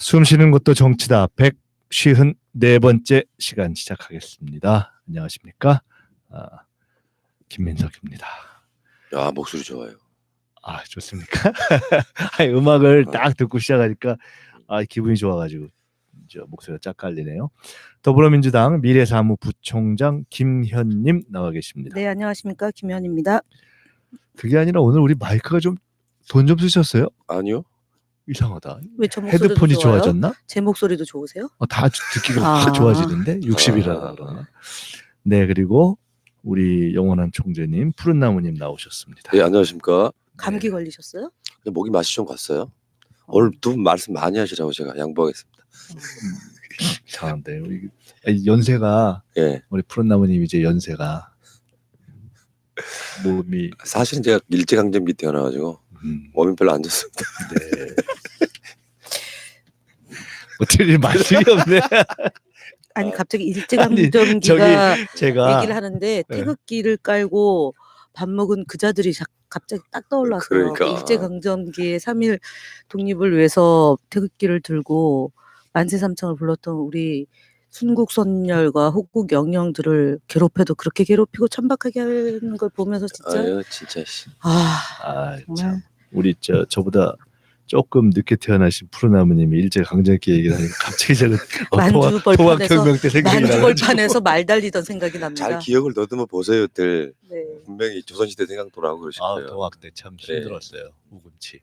숨 쉬는 것도 정치다. 154번째 시간 시작하겠습니다. 안녕하십니까? 김민석입니다. 야, 목소리 좋아요. 좋습니까? 음악을 딱 듣고 시작하니까 기분이 좋아가지고 목소리가 쫙 깔리네요. 더불어민주당 미래사무부총장 김현님 나와 계십니다. 네, 안녕하십니까? 김현입니다. 그게 아니라 오늘 우리 마이크가 좀 돈 좀 쓰셨어요? 아니요. 이상하다. 왜 저 목소리도 헤드폰이 좋아요? 좋아졌나? 제 목소리도 좋으세요? 다 듣기가 확 좋아지는데 60이라 그러나. 네, 그리고 우리 영원한 총재님 푸른나무님 나오셨습니다. 네, 안녕하십니까. 감기 걸리셨어요? 목이 맛이 좀 갔어요. 오늘 두 분 말씀 많이 하시라고 제가 양보하겠습니다. 이상한데 우리 연세가 예. 우리 푸른나무님 이제 연세가 몸이 사실은 제가 일제강점기 태어나가지고 몸이 별로 안 좋습니다. 네. 어떻게 말씀이 없네. 아니 갑자기 일제강점기가 제가 얘기를 하는데 태극기를 깔고 밥 먹은 그자들이 갑자기 딱 떠올라서 그러니까. 일제강점기의 3.1 독립을 위해서 태극기를 들고 만세삼창을 불렀던 우리 순국선열과 호국 영령들을 괴롭혀도 그렇게 괴롭히고 천박하게 하는 걸 보면서 진짜 아유, 진짜. 정말 참. 우리 저보다 조금 늦게 태어나신 푸른나무님이 일제 강점기 얘기를 하니까 갑자기 저는 통합혁명 때 생각이 나요. 만주벌판에서 말 달리던 생각이 납니다. 잘 기억을 더듬어 보세요들. 네. 분명히 조선시대 생각도 나고 그러실 거예요. 통합 때 참 힘들었어요. 우금치.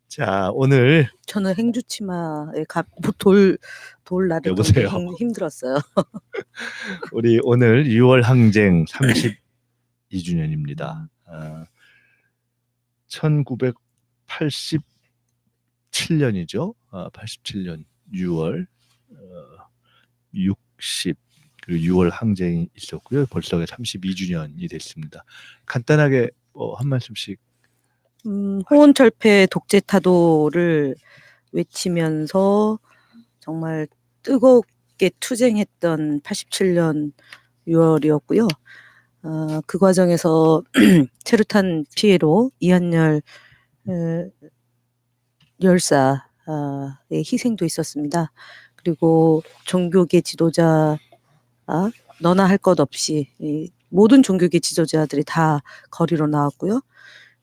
자, 오늘 저는 행주치마에 돌 나르던 게 힘들었어요. 우리 오늘 6월 항쟁 32주년입니다. 1987년이죠. 87년 6월 60 그리고 6월 항쟁이 있었고요. 벌써 32주년이 됐습니다. 간단하게 한 말씀씩. 호원철폐 독재 타도를 외치면서 정말 뜨겁게 투쟁했던 87년 6월이었고요. 그 과정에서 체류탄 피해로 이한열 열사의 희생도 있었습니다. 그리고 종교계 지도자 너나 할 것 없이 모든 종교계 지도자들이 다 거리로 나왔고요.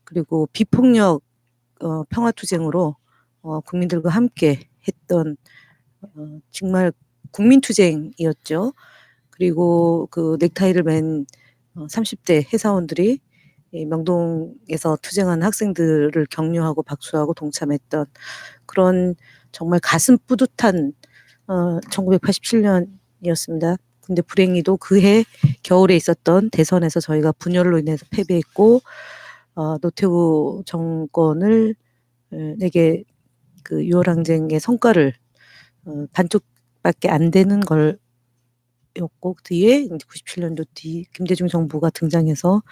그리고 비폭력 평화투쟁으로 국민들과 함께 했던 정말 국민투쟁이었죠. 그리고 그 넥타이를 맨 30대 회사원들이 명동에서 투쟁한 학생들을 격려하고 박수하고 동참했던 그런 정말 가슴 뿌듯한 1987년이었습니다. 근데 불행히도 그해 겨울에 있었던 대선에서 저희가 분열로 인해서 패배했고 노태우 정권을 내게 그 6월 항쟁의 성과를 반쪽밖에 안 되는 걸 였고 뒤에 이제 97년도 뒤 김대중 정부가 등장해서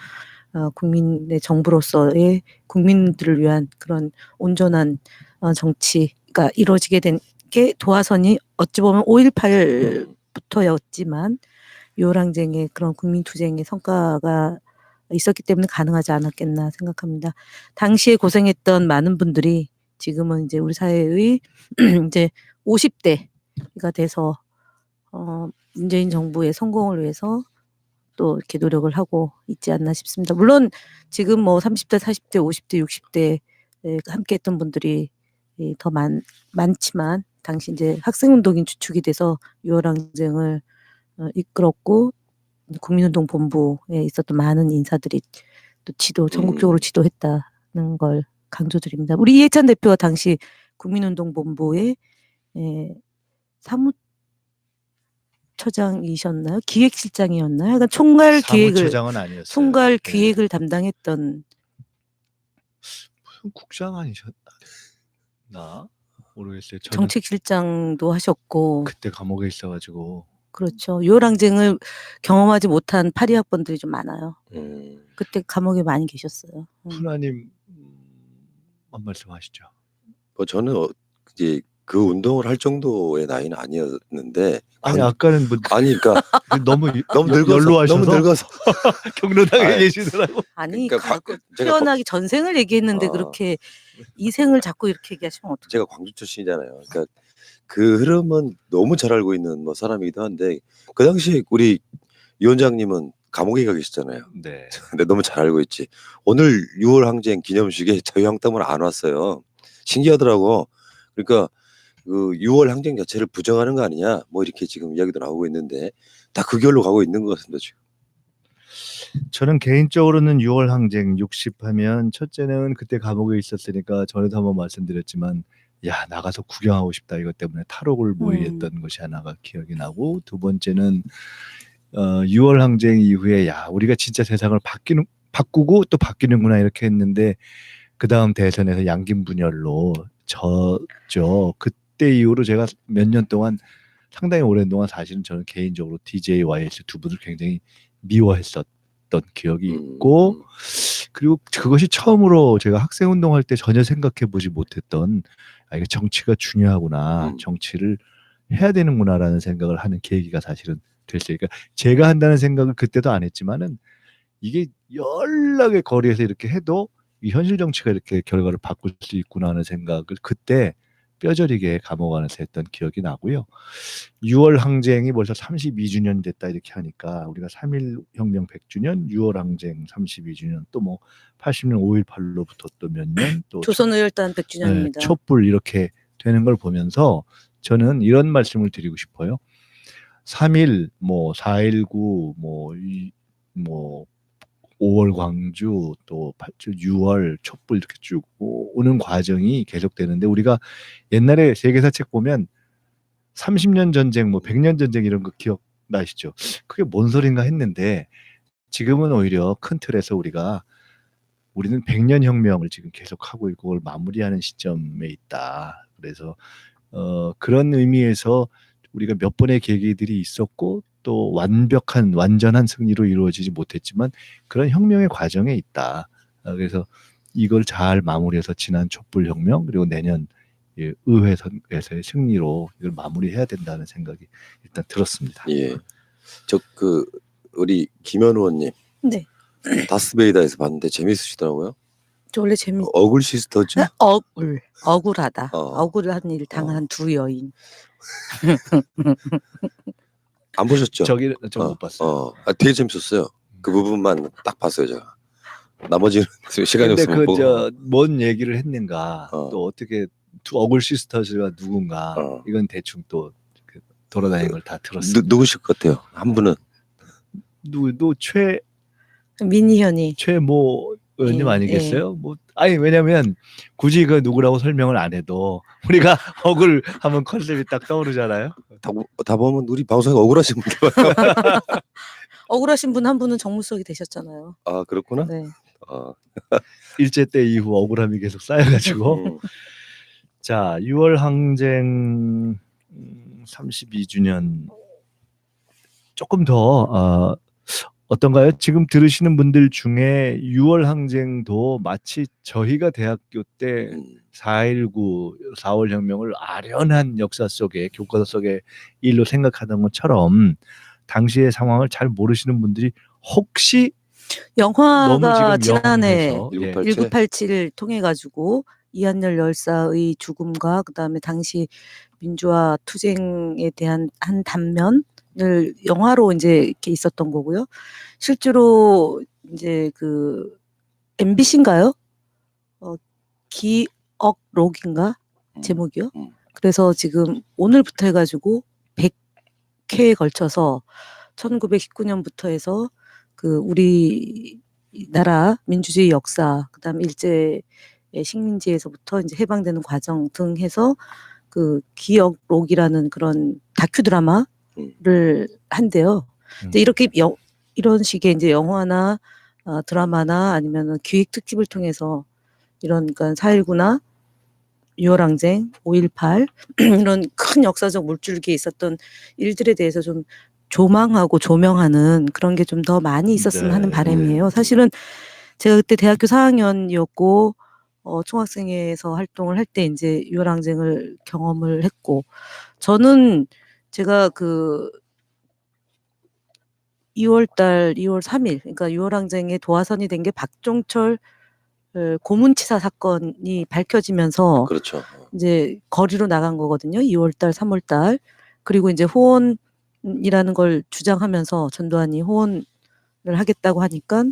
국민의 정부로서의 국민들을 위한 그런 온전한 정치가 이루어지게 된 게 도화선이 어찌 보면 5.18부터였지만 6월 항쟁의 그런 국민투쟁의 성과가 있었기 때문에 가능하지 않았겠나 생각합니다. 당시에 고생했던 많은 분들이 지금은 이제 우리 사회의 이제 50대가 돼서 문재인 정부의 성공을 위해서 또 이렇게 노력을 하고 있지 않나 싶습니다. 물론 지금 뭐 30대, 40대, 50대, 60대 함께 했던 분들이 더 많지만 당시 이제 학생운동인 주축이 돼서 6월 항쟁을 이끌었고 국민운동 본부에 있었던 많은 인사들이 또 전국적으로 지도했다는 걸 강조드립니다. 우리 이해찬 대표가 당시 국민운동 본부의 사무처장이셨나요? 기획실장이었나요? 그러니까 총괄 기획을 담당했던 무슨 국장 아니셨나 모르겠어요. 정책실장도 하셨고 그때 감옥에 있어가지고. 그렇죠. 6월 항쟁을 경험하지 못한 파리 학번들이 좀 많아요. 그때 감옥에 많이 계셨어요. 푸나님 한 말씀 하시죠. 저는 이제 그 운동을 할 정도의 나이는 아니었는데 아니 아까는 뭐 아니 그러니까 너무 너무 늙어서 연로하셔서 너무 늙어서 경로당에 아이, 계시더라고. 아니 그러니까 제가 태어나기 전생을 얘기했는데 어. 그렇게 이생을 자꾸 이렇게 얘기하시면 어떡해. 제가 광주 출신이잖아요. 그러니까 그 흐름은 너무 잘 알고 있는 뭐 사람이기도 한데 그 당시에 우리 위원장님은 감옥에 가 계셨잖아요. 네. 근데 너무 잘 알고 있지. 오늘 6월 항쟁 기념식에 자유한국당은 안 왔어요. 신기하더라고. 그러니까 그 6월 항쟁 자체를 부정하는 거 아니냐 뭐 이렇게 지금 이야기도 나오고 있는데 다 그 결로 가고 있는 것 같습니다 지금. 저는 개인적으로는 6월 항쟁 60 하면 첫째는 그때 감옥에 있었으니까 전에도 한번 말씀드렸지만 야 나가서 구경하고 싶다 이것 때문에 탈옥을 모의했던 것이 하나가 기억이 나고 두 번째는 6월 항쟁 이후에 야 우리가 진짜 세상을 바꾸고 또 바뀌는구나 이렇게 했는데 그 다음 대선에서 양김 분열로 졌죠. 그때 이후로 제가 몇 년 동안 상당히 오랜 동안 사실은 저는 개인적으로 DJ, YS 두 분을 굉장히 미워했었던 기억이 있고 그리고 그것이 처음으로 제가 학생 운동할 때 전혀 생각해 보지 못했던 아 이게 정치가 중요하구나 정치를 해야 되는구나라는 생각을 하는 계기가 사실은 됐어요. 그러니까 제가 한다는 생각을 그때도 안 했지만은 이게 연락의 거리에서 이렇게 해도 이 현실 정치가 이렇게 결과를 바꿀 수 있구나 하는 생각을 그때 뼈저리게 감옥 안에서 했던 기억이 나고요. 6월 항쟁이 벌써 32주년 됐다 이렇게 하니까 우리가 3.1 혁명 100주년, 6월 항쟁 32주년 또 뭐 80년 5.18로부터 또 몇 년 또 조선의열단 100주년입니다. 촛불 이렇게 되는 걸 보면서 저는 이런 말씀을 드리고 싶어요. 3.1, 뭐 4.19, 뭐 5월 광주 또 6월 촛불 이렇게 쭉 오는 과정이 계속되는데 우리가 옛날에 세계사 책 보면 30년 전쟁 뭐 100년 전쟁 이런 거 기억나시죠? 그게 뭔 소린가 했는데 지금은 오히려 큰 틀에서 우리는 100년 혁명을 지금 계속하고 있고 그걸 마무리하는 시점에 있다. 그래서 그런 의미에서 우리가 몇 번의 계기들이 있었고 또 완전한 승리로 이루어지지 못했지만 그런 혁명의 과정에 있다. 그래서 이걸 잘 마무리해서 지난 촛불혁명 그리고 내년 의회에서의 승리로 이걸 마무리해야 된다는 생각이 일단 들었습니다. 예. 저 그 우리 김현 의원님 네. 다스베이다에서 봤는데 재밌으시더라고요. 저 원래 어글 시스터즈? 억울하다. 어. 억울한 일 당한 두 여인. 안 보셨죠? 저기 좀 못 봤어요. 되게 재밌었어요. 그 부분만 딱 봤어요 제가. 나머지는 시간이 근데 없으면 보고. 뭔 얘기를 했는가 어. 또 어떻게 두 어글 시스터즈가 누군가 이건 대충 또 돌아다니는 걸 다 들었습니다. 누구실 것 같아요? 한 분은 누구 민희현이. 최모 의원님 예, 아니겠어요? 뭐 아니 왜냐면 굳이 그 누구라고 설명을 안 해도 우리가 억울 하면 컨셉이 딱 떠오르잖아요. 다 보면 우리 방송에 억울하신 분들 많아요. 억울하신 분 한 분은 정무수석이 되셨잖아요. 아 그렇구나. 네. 일제 때 이후 억울함이 계속 쌓여가지고 자 6월 항쟁 32주년 조금 더 어떤가요? 지금 들으시는 분들 중에 6월 항쟁도 마치 저희가 대학교 때 4.19 4월 혁명을 아련한 역사 속에 교과서 속의 일로 생각하던 것처럼 당시의 상황을 잘 모르시는 분들이 혹시 영화가 너무 지금 지난해 영해서, 예. 1987을 통해 가지고 이한열 열사의 죽음과 그다음에 당시 민주화 투쟁에 대한 한 단면을 영화로 이제 이렇게 있었던 거고요. 실제로 이제 그 MBC인가요? 기억록인가 제목이요. 그래서 지금 오늘부터 해가지고 100회에 걸쳐서 1919년부터 해서 그 우리 나라 민주주의 역사, 그다음에 일제의 식민지에서부터 이제 해방되는 과정 등 해서 그 기억록이라는 그런 다큐 드라마를 한대요. 근데 이렇게 이런 식의 이제 영화나 드라마나 아니면은 기획 특집을 통해서 이런 그러니까 4.19나 6월 항쟁, 5.18 이런 큰 역사적 물줄기에 있었던 일들에 대해서 좀 조망하고 조명하는 그런 게 좀 더 많이 있었으면 하는 바람이에요. 사실은 제가 그때 대학교 4학년이었고 총학생회에서 활동을 할 때 이제 유월항쟁을 경험을 했고, 저는 제가 그 2월 3일, 그러니까 유월항쟁의 도화선이 된 게 박종철 고문치사 사건이 밝혀지면서 그렇죠. 이제 거리로 나간 거거든요. 2월 3월 그리고 이제 호언이라는 걸 주장하면서 전두환이 호언을 하겠다고 하니까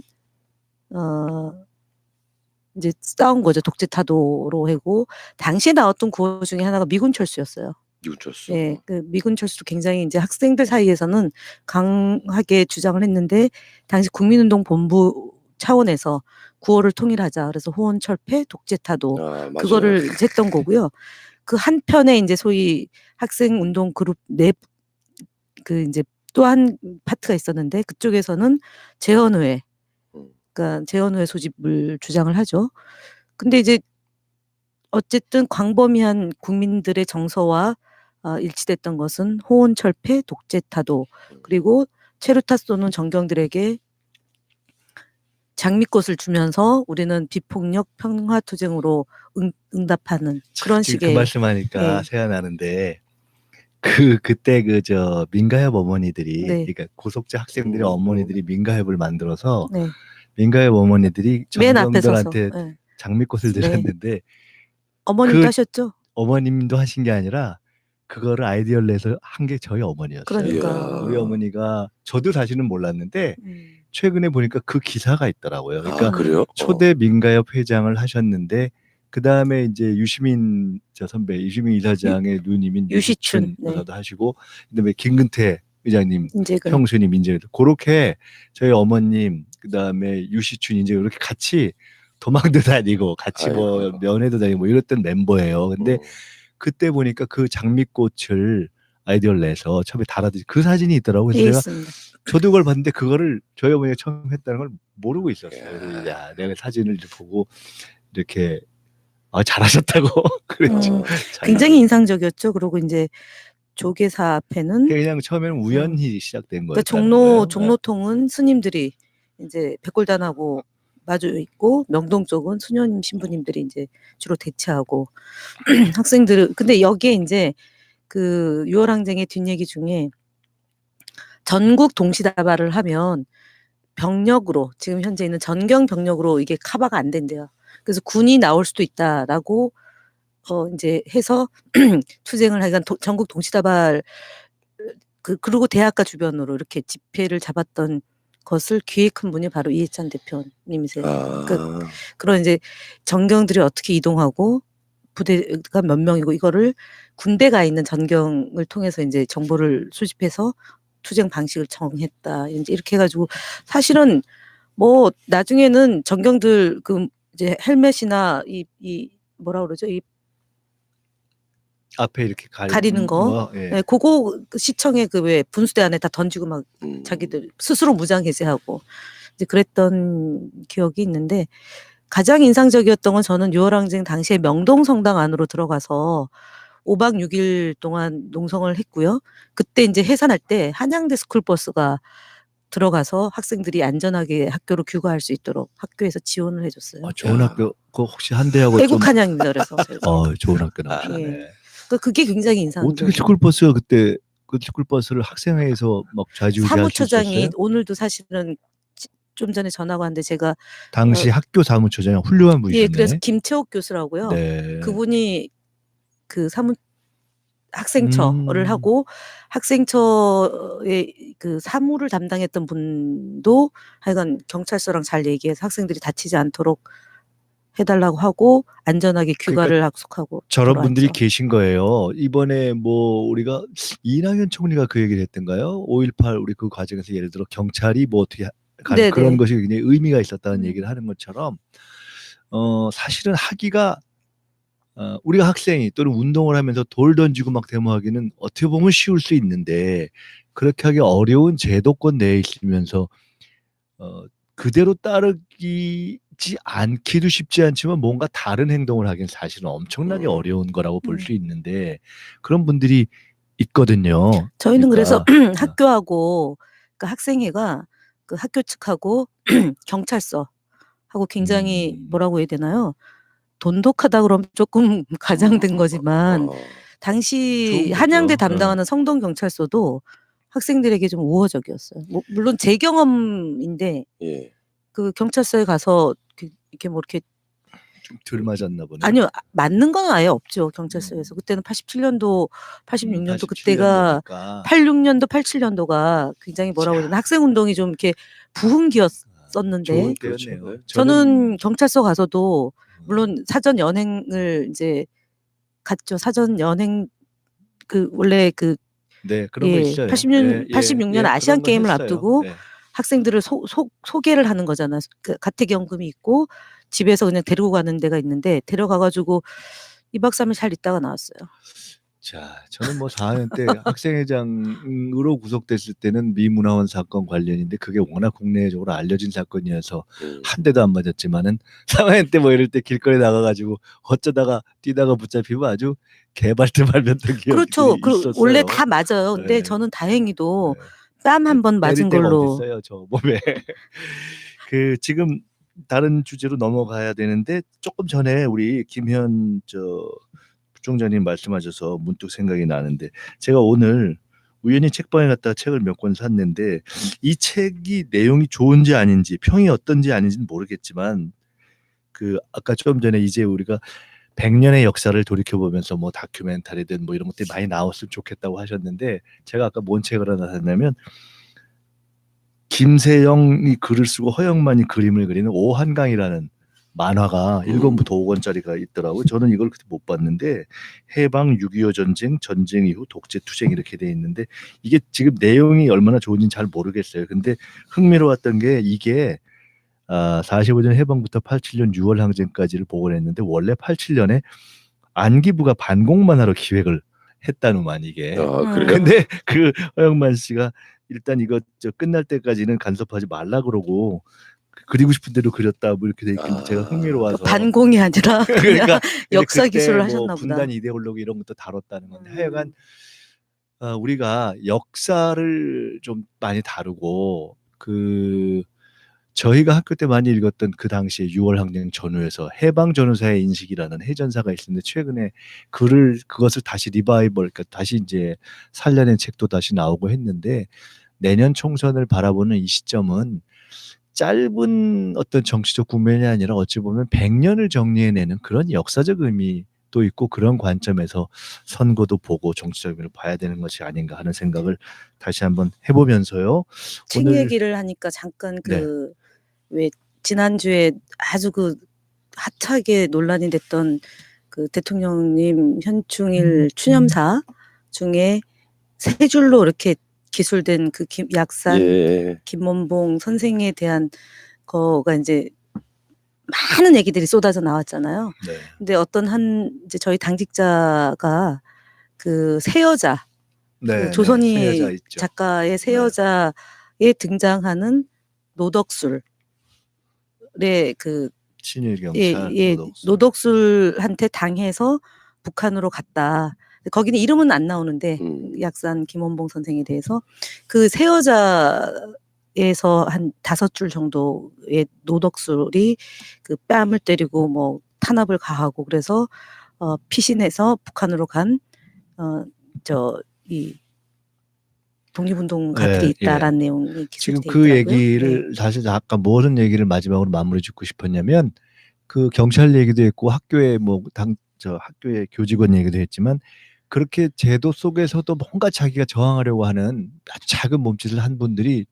이제 싸운 거죠. 독재 타도로 하고, 당시에 나왔던 구호 중에 하나가 미군 철수였어요. 유철수. 예, 그 미군 철수도 굉장히 이제 학생들 사이에서는 강하게 주장을 했는데, 당시 국민운동 본부 차원에서 구호를 통일하자. 그래서 호언 철폐, 독재 타도 맞아요. 그거를 이제 했던 거고요. 그 한편에 이제 소위 학생 운동 그룹 그 이제 또 한 파트가 있었는데, 그쪽에서는 재헌회, 그러니까 재헌회 소집을 주장을 하죠. 근데 이제 어쨌든 광범위한 국민들의 정서와 일치됐던 것은 호언 철폐, 독재 타도, 그리고 체류타 쏘는 정경들에게 장미꽃을 주면서 우리는 비폭력 평화 투쟁으로 응답하는 그런 지금 그 식의. 말씀하니까 네. 생각나는데 그때 저 민가협 어머니들이 네. 그러니까 고속자 학생들의 어머니들이 민가협을 만들어서 네. 민가협 어머니들이 맨 앞에 서서. 정경들한테 네. 장미꽃을 네. 드렸는데 어머님도 그 하셨죠? 어머님도 하신 게 아니라 그거를 아이디어를 내서 한 게 저희 어머니였어요. 그러니까. 우리 어머니가 저도 사실은 몰랐는데 최근에 보니까 그 기사가 있더라고요. 그러니까 그래요? 초대 민가협 회장을 하셨는데 그 다음에 이제 유시민 선배, 유시민 이사장의 누님인 유시춘, 유시춘 네. 여사도 하시고, 그다음에 김근태 의장님, 이제 형수님, 이제 그렇게 저희 어머님, 그다음에 유시춘 이제 이렇게 같이 도망도 다니고 같이 뭐 아이고. 면회도 다니고 뭐 이랬던 멤버예요. 근데 그때 보니까 그 장미꽃을 아이디어를 내서 처음에 달아드린 그 사진이 있더라고요. 그래서 제가 있습니다. 저도 그걸 봤는데 그거를 저희 어머니가 처음 했다는 걸 모르고 있었어요. 그래서 야, 내가 사진을 보고 이렇게 잘하셨다고 그랬지. 굉장히 인상적이었죠. 그리고 이제 조계사 앞에는 그냥 처음에는 우연히 시작된 거예요. 그러니까 종로통은 스님들이 이제 백골단하고 마주 있고, 명동 쪽은 수녀님 신부님들이 이제 주로 대체하고 학생들. 근데 여기에 이제 그 유월항쟁의 뒷얘기 중에 전국 동시다발을 하면 병력으로, 지금 현재 있는 전경 병력으로 이게 커버가 안 된대요. 그래서 군이 나올 수도 있다라고 이제 해서 투쟁을 하니까 전국 동시다발 그리고 대학가 주변으로 이렇게 집회를 잡았던 것을 기획한 분이 바로 이해찬 대표님이세요. 그러니까 그런 이제 전경들이 어떻게 이동하고 부대가 몇 명이고, 이거를 군대가 있는 전경을 통해서 이제 정보를 수집해서 투쟁 방식을 정했다. 이제 이렇게 해가지고, 사실은 뭐 나중에는 전경들 그 이제 헬멧이나 이 뭐라 그러죠? 이 앞에 이렇게 가리는 거, 예. 네, 그거 시청에 그 왜 분수대 안에 다 던지고 막 자기들 스스로 무장해제하고 이제 그랬던 기억이 있는데, 가장 인상적이었던 건 저는 유월항쟁 당시에 명동 성당 안으로 들어가서 5박 6일 동안 농성을 했고요. 그때 이제 해산할 때 한양대 스쿨버스가 들어가서 학생들이 안전하게 학교로 귀가할 수 있도록 학교에서 지원을 해줬어요. 좋은 학교, 그 혹시 한대하고 애국 한양입니다. 그래서 좋은 학교 나오셨네. 예. 그게 굉장히 인상적이에요. 어떻게 스쿨버스가 그때 그 스쿨버스를 학생회에서 막 좌지우지할 수 사무처장이 있었어요? 오늘도 사실은 좀 전에 전화가 왔는데, 제가 당시 학교 사무처장 훌륭한 분이셨네. 예, 그래서 김채옥 교수라고요. 네. 그분이 그 학생처를 하고, 학생처의 그 사무를 담당했던 분도 하여간 경찰서랑 잘 얘기해서 학생들이 다치지 않도록 해달라고 하고 안전하게 귀가를 약속하고 저런 들어왔죠. 분들이 계신 거예요. 이번에 뭐 우리가 이낙연 총리가 그 얘기를 했던가요? 5.18 우리 그 과정에서 예를 들어 경찰이 뭐 어떻게 가는 네네. 그런 것이 굉장히 의미가 있었다는 얘기를 하는 것처럼 사실은 하기가 우리가 학생이 또는 운동을 하면서 돌 던지고 막 데모하기는 어떻게 보면 쉬울 수 있는데, 그렇게 하기 어려운 제도권 내에 있으면서 그대로 따르지 않기도 쉽지 않지만 뭔가 다른 행동을 하기는 사실은 엄청나게 어려운 거라고 볼 수 있는데, 그런 분들이 있거든요. 저희는 그러니까, 그래서 학교하고 그 학생회가 그 학교 측하고 경찰서 하고 굉장히 뭐라고 해야 되나요? 돈독하다 그러면 조금 과장된 거지만 어. 당시 좋은 거죠. 한양대 담당하는 성동 경찰서도 학생들에게 좀 우호적이었어요. 뭐 물론 제 경험인데 예. 그 경찰서에 가서 이렇게 뭐 이렇게 좀 덜 맞았나 보네. 아니요. 맞는 건 아예 없죠, 경찰서에서. 그때는 87년도, 86년도 그때가 86년도, 87년도가 굉장히 뭐라고 해야 되나 학생 운동이 좀 이렇게 부흥기였었는데 좋을 그렇죠. 때였네요. 저는 경찰서 가서도 물론 사전 연행을 이제 갔죠. 사전 연행 원래 네, 그런 거 예, 있어요. 86년 아시안 그런 거 게임을 했어요. 앞두고 예. 학생들을 소개를 하는 거잖아. 그 가택연금이 있고 집에서 그냥 데리고 가는 데가 있는데 데려가 가지고 2박 3일 잘 있다가 나왔어요. 자, 저는 뭐 4학년 때 학생회장으로 구속됐을 때는 미문화원 사건 관련인데 그게 워낙 국내적으로 알려진 사건이어서 한 대도 안 맞았지만은 3학년 때 뭐 이럴 때 길거리 나가가지고 어쩌다가 뛰다가 붙잡히면 아주 개발트 밟았던 기억이 그렇죠. 있었어요. 원래 다 맞아요. 근데 네. 저는 다행히도 네. 뺨 한 번 때릴 맞은 데가 걸로. 어딨어요, 저 몸에. 지금 다른 주제로 넘어가야 되는데 조금 전에 우리 김현 부총장님 말씀하셔서 문득 생각이 나는데 제가 오늘 우연히 책방에 갔다가 책을 몇 권 샀는데 이 책이 내용이 좋은지 아닌지 평이 어떤지 아닌지는 모르겠지만 아까 좀 전에 이제 우리가 100년의 역사를 돌이켜보면서 뭐 다큐멘터리든 뭐 이런 것들이 많이 나왔으면 좋겠다고 하셨는데 제가 아까 뭔 책을 하나 샀냐면 김세영이 글을 쓰고 허영만이 그림을 그리는 오한강이라는 만화가 1권부터 5권짜리가 있더라고요. 저는 이걸 그때 못 봤는데 해방 6.25 전쟁 이후 독재 투쟁 이렇게 돼 있는데 이게 지금 내용이 얼마나 좋은지는 잘 모르겠어요. 근데 흥미로웠던 게 이게 45년 해방부터 87년 6월 항쟁까지를 복원했는데 원래 87년에 안기부가 반공 만화로 기획을 했다누만 이게. 그래요? 근데 허영만 씨가 일단 이거 끝날 때까지는 간섭하지 말라 그러고 그리고 싶은 대로 그렸다 뭐 이렇게 돼 있길래 제가 흥미로워서 반공이 아니라 그러니까 역사 그때 기술을 뭐 하셨나 보다. 분단 이데올로기 이런 것도 다뤘다는 건데 하여간 우리가 역사를 좀 많이 다루고 저희가 학교 때 많이 읽었던 그 당시에 6월 항쟁 전후에서 해방 전후사의 인식이라는 해전사가 있었는데 최근에 그것을 다시 그러니까 다시 이제 살려낸 책도 다시 나오고 했는데 내년 총선을 바라보는 이 시점은 짧은 어떤 정치적 국면이 아니라 어찌 보면 100년을 정리해내는 그런 역사적 의미도 있고 그런 관점에서 선거도 보고 정치적 의미를 봐야 되는 것이 아닌가 하는 생각을 다시 한번 해보면서요. 책 오늘 얘기를 하니까 잠깐 네. 왜 지난주에 아주 핫하게 논란이 됐던 대통령님 현충일 추념사 중에 세 줄로 이렇게 기술된 약산 예. 김원봉 선생에 대한 거가 이제 많은 얘기들이 쏟아져 나왔잖아요. 네. 근데 어떤 이제 저희 당직자가 새 여자 새 조선희 여자 있죠. 작가의 새 여자에 등장하는 노덕술의 친일 경찰 노덕술한테 당해서 북한으로 갔다. 거기는 이름은 안 나오는데 약산 김원봉 선생에 대해서 새 여자에서 한 5줄 정도의 노덕술이 뺨을 때리고 뭐 탄압을 가하고 그래서 피신해서 북한으로 간 이 독립운동가들이 있다라는 내용이 지금 기술돼 있더라고요. 얘기를 사실 아까 무슨 얘기를 마지막으로 마무리 짓고 싶었냐면 경찰 얘기도 했고 학교의 학교의 교직원 얘기도 했지만 그렇게 제도 속에서도 뭔가 자기가 저항하려고 하는 아주 작은 몸짓을 한 분들이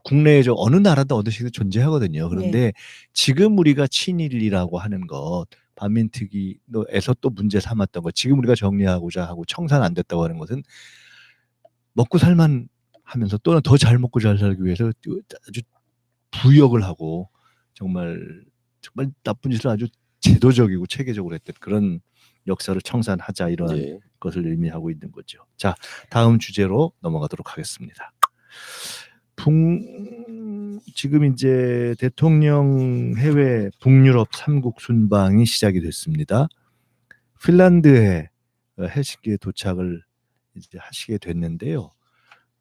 국내에 어느 나라든 어느 식으로 존재하거든요. 그런데 지금 우리가 친일이라고 하는 것 반민특위에서 또 문제 삼았던 것 지금 우리가 정리하고자 하고 청산 안 됐다고 하는 것은 먹고 살만 하면서 또는 더 잘 먹고 잘 살기 위해서 아주 부역을 하고 정말 나쁜 짓을 아주 제도적이고 체계적으로 했던 그런 역사를 청산하자 이런 것을 의미하고 있는 거죠. 자, 다음 주제로 넘어가도록 하겠습니다. 지금 이제 대통령 해외 북유럽 3국 순방이 시작이 됐습니다. 핀란드에 헬싱키에 도착을 이제 하시게 됐는데요.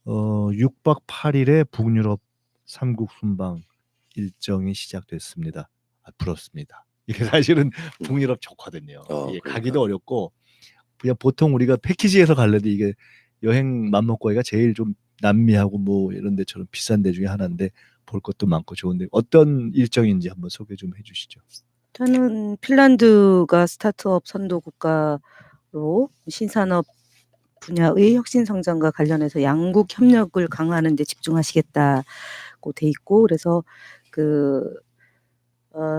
6박 8일의 북유럽 3국 순방 일정이 시작됐습니다. 부럽습니다. 이게 사실은 북유럽 좋거든요. 이게 그러니까. 가기도 어렵고 그냥 보통 우리가 패키지에서 갈래도 이게 여행 맘먹고 하기가 제일 좀 남미하고 뭐 이런 데처럼 비싼 데 중에 하나인데 볼 것도 많고 좋은데 어떤 일정인지 한번 소개 좀 해주시죠. 저는 핀란드가 스타트업 선도 국가로 신산업 분야의 혁신 성장과 관련해서 양국 협력을 강화하는 데 집중하시겠다고 돼 있고 그래서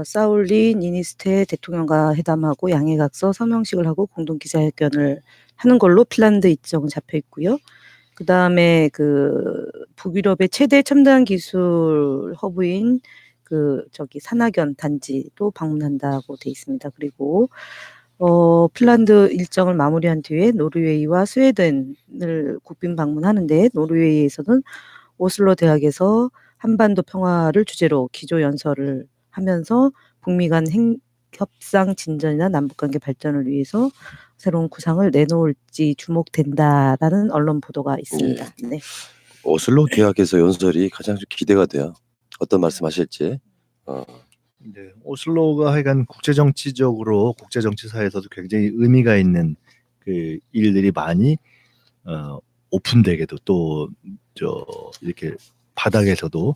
사울리 니니스테 대통령과 회담하고 양해각서 서명식을 하고 공동 기자회견을 하는 걸로 핀란드 일정은 잡혀 있고요. 그다음에 북유럽의 최대 첨단 기술 허브인 산하견 단지도 방문한다고 돼 있습니다. 그리고 핀란드 일정을 마무리한 뒤에 노르웨이와 스웨덴을 국빈 방문하는데 노르웨이에서는 오슬로 대학에서 한반도 평화를 주제로 기조 연설을 하면서 북미 간 협상 진전이나 남북관계 발전을 위해서 새로운 구상을 내놓을지 주목된다라는 언론 보도가 있습니다. 네. 오슬로 대학에서 연설이 가장 좀 기대가 돼요. 어떤 말씀하실지. 네, 오슬로가 하여간 국제정치적으로 국제정치사에서도 굉장히 의미가 있는 그 일들이 많이 오픈되게도 또 이렇게 바닥에서도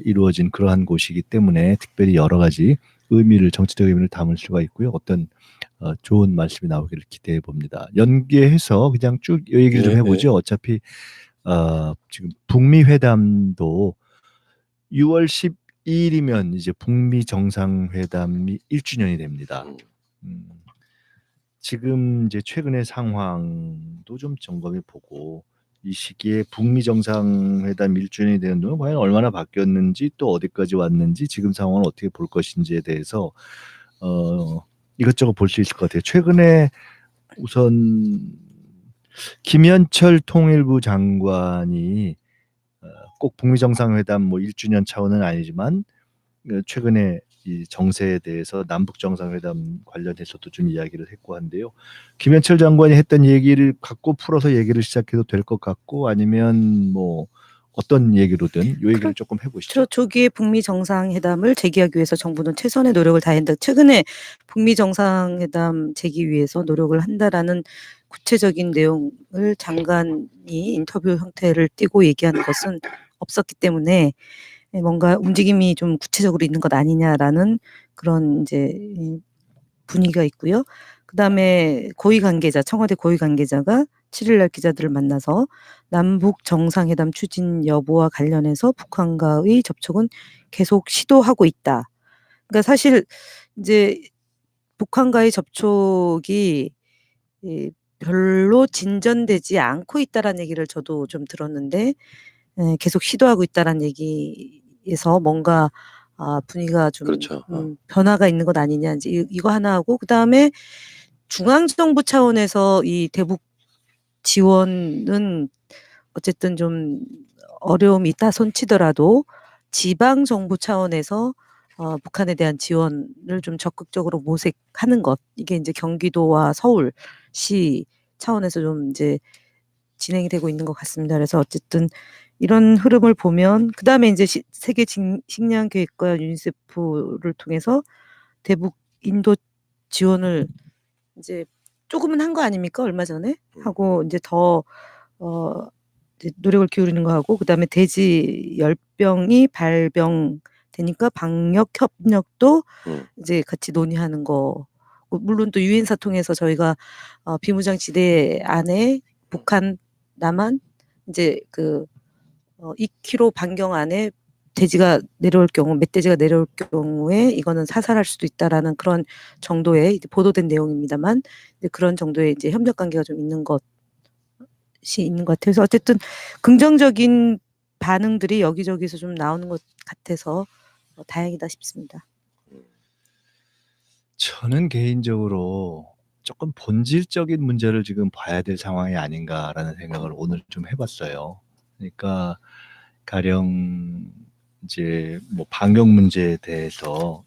이루어진 그러한 곳이기 때문에 특별히 여러 가지 정치적 의미를 담을 수가 있고요. 어떤 좋은 말씀이 나오기를 기대해 봅니다. 연계해서 그냥 쭉 얘기를 좀 해보죠. 어차피 지금 북미 회담도 6월 12일이면 이제 북미 정상회담이 1주년이 됩니다. 지금 이제 최근의 상황도 좀 점검해 보고 이 시기에 북미 정상회담 1주년이 되는 동안 과연 얼마나 바뀌었는지 또 어디까지 왔는지 지금 상황을 어떻게 볼 것인지에 대해서 이것저것 볼 수 있을 것 같아요. 최근에 우선 김현철 통일부 장관이 꼭 북미 정상회담 뭐 1주년 차원은 아니지만 최근에 이 정세에 대해서 남북 정상회담 관련해서도 좀 이야기를 했고 한데요. 김현철 장관이 했던 얘기를 갖고 풀어서 얘기를 시작해도 될 것 같고 아니면 뭐 어떤 얘기로든 이 얘기를 조금 해보시죠. 조기에 북미 정상회담을 제기하기 위해서 정부는 최선의 노력을 다한다. 최근에 북미 정상회담 제기 위해서 노력을 한다라는 구체적인 내용을 장관이 인터뷰 형태를 띠고 얘기하는 것은 없었기 때문에 뭔가 움직임이 좀 구체적으로 있는 것 아니냐라는 그런 이제 분위기가 있고요. 그다음에 청와대 고위 관계자가 7일 날 기자들을 만나서 남북 정상회담 추진 여부와 관련해서 북한과의 접촉은 계속 시도하고 있다. 그러니까 사실 이제 북한과의 접촉이 별로 진전되지 않고 있다라는 얘기를 저도 좀 들었는데 계속 시도하고 있다라는 얘기에서 뭔가 분위기가 좀 그렇죠. 변화가 있는 것 아니냐 이제 이거 하나 하고 그다음에 중앙정부 차원에서 이 대북 지원은 어쨌든 좀 어려움이 있다 손치더라도 지방 정부 차원에서 북한에 대한 지원을 좀 적극적으로 모색하는 것 이게 이제 경기도와 서울시 차원에서 좀 이제 진행이 되고 있는 것 같습니다. 그래서 어쨌든 이런 흐름을 보면 그다음에 이제 세계 식량 계획과 유니세프를 통해서 대북 인도 지원을 이제 조금은 한 거 아닙니까? 얼마 전에 하고 이제 더 이제 노력을 기울이는 거 하고 그다음에 돼지 열병이 발병되니까 방역 협력도 이제 같이 논의하는 거. 물론 또 유엔사 통해서 저희가 비무장지대 안에 북한 남한 이제 2km 반경 안에 돼지가 내려올 경우 멧돼지가 내려올 경우에 이거는 사살할 수도 있다라는 그런 정도의 이제 보도된 내용입니다만 이제 그런 정도의 이제 협력 관계가 좀 있는 것이 있는 것 같아서 어쨌든 긍정적인 반응들이 여기저기서 좀 나오는 것 같아서 다행이다 싶습니다. 저는 개인적으로 조금 본질적인 문제를 지금 봐야 될 상황이 아닌가라는 생각을 오늘 좀 해봤어요. 그러니까 가령 이제 뭐 방역 문제에 대해서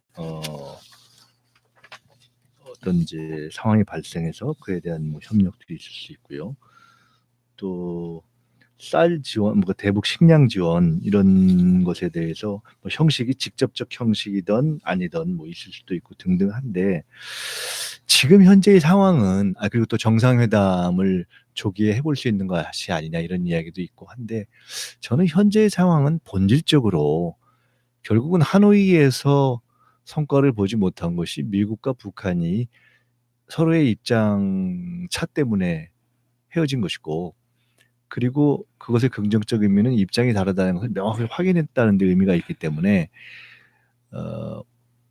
어떤 이제 상황이 발생해서 그에 대한 뭐 협력도 있을 수 있고요. 또 쌀 지원, 뭐 대북 식량 지원 이런 것에 대해서 뭐 형식이 직접적 형식이든 아니든 뭐 있을 수도 있고 등등 한데 지금 현재의 상황은 그리고 또 정상회담을 조기에 해볼 수 있는 것이 아니냐 이런 이야기도 있고 한데 저는 현재의 상황은 본질적으로 결국은 하노이에서 성과를 보지 못한 것이 미국과 북한이 서로의 입장 차 때문에 헤어진 것이고 그리고 그것의 긍정적 의미는 입장이 다르다는 것을 명확히 확인했다는 데 의미가 있기 때문에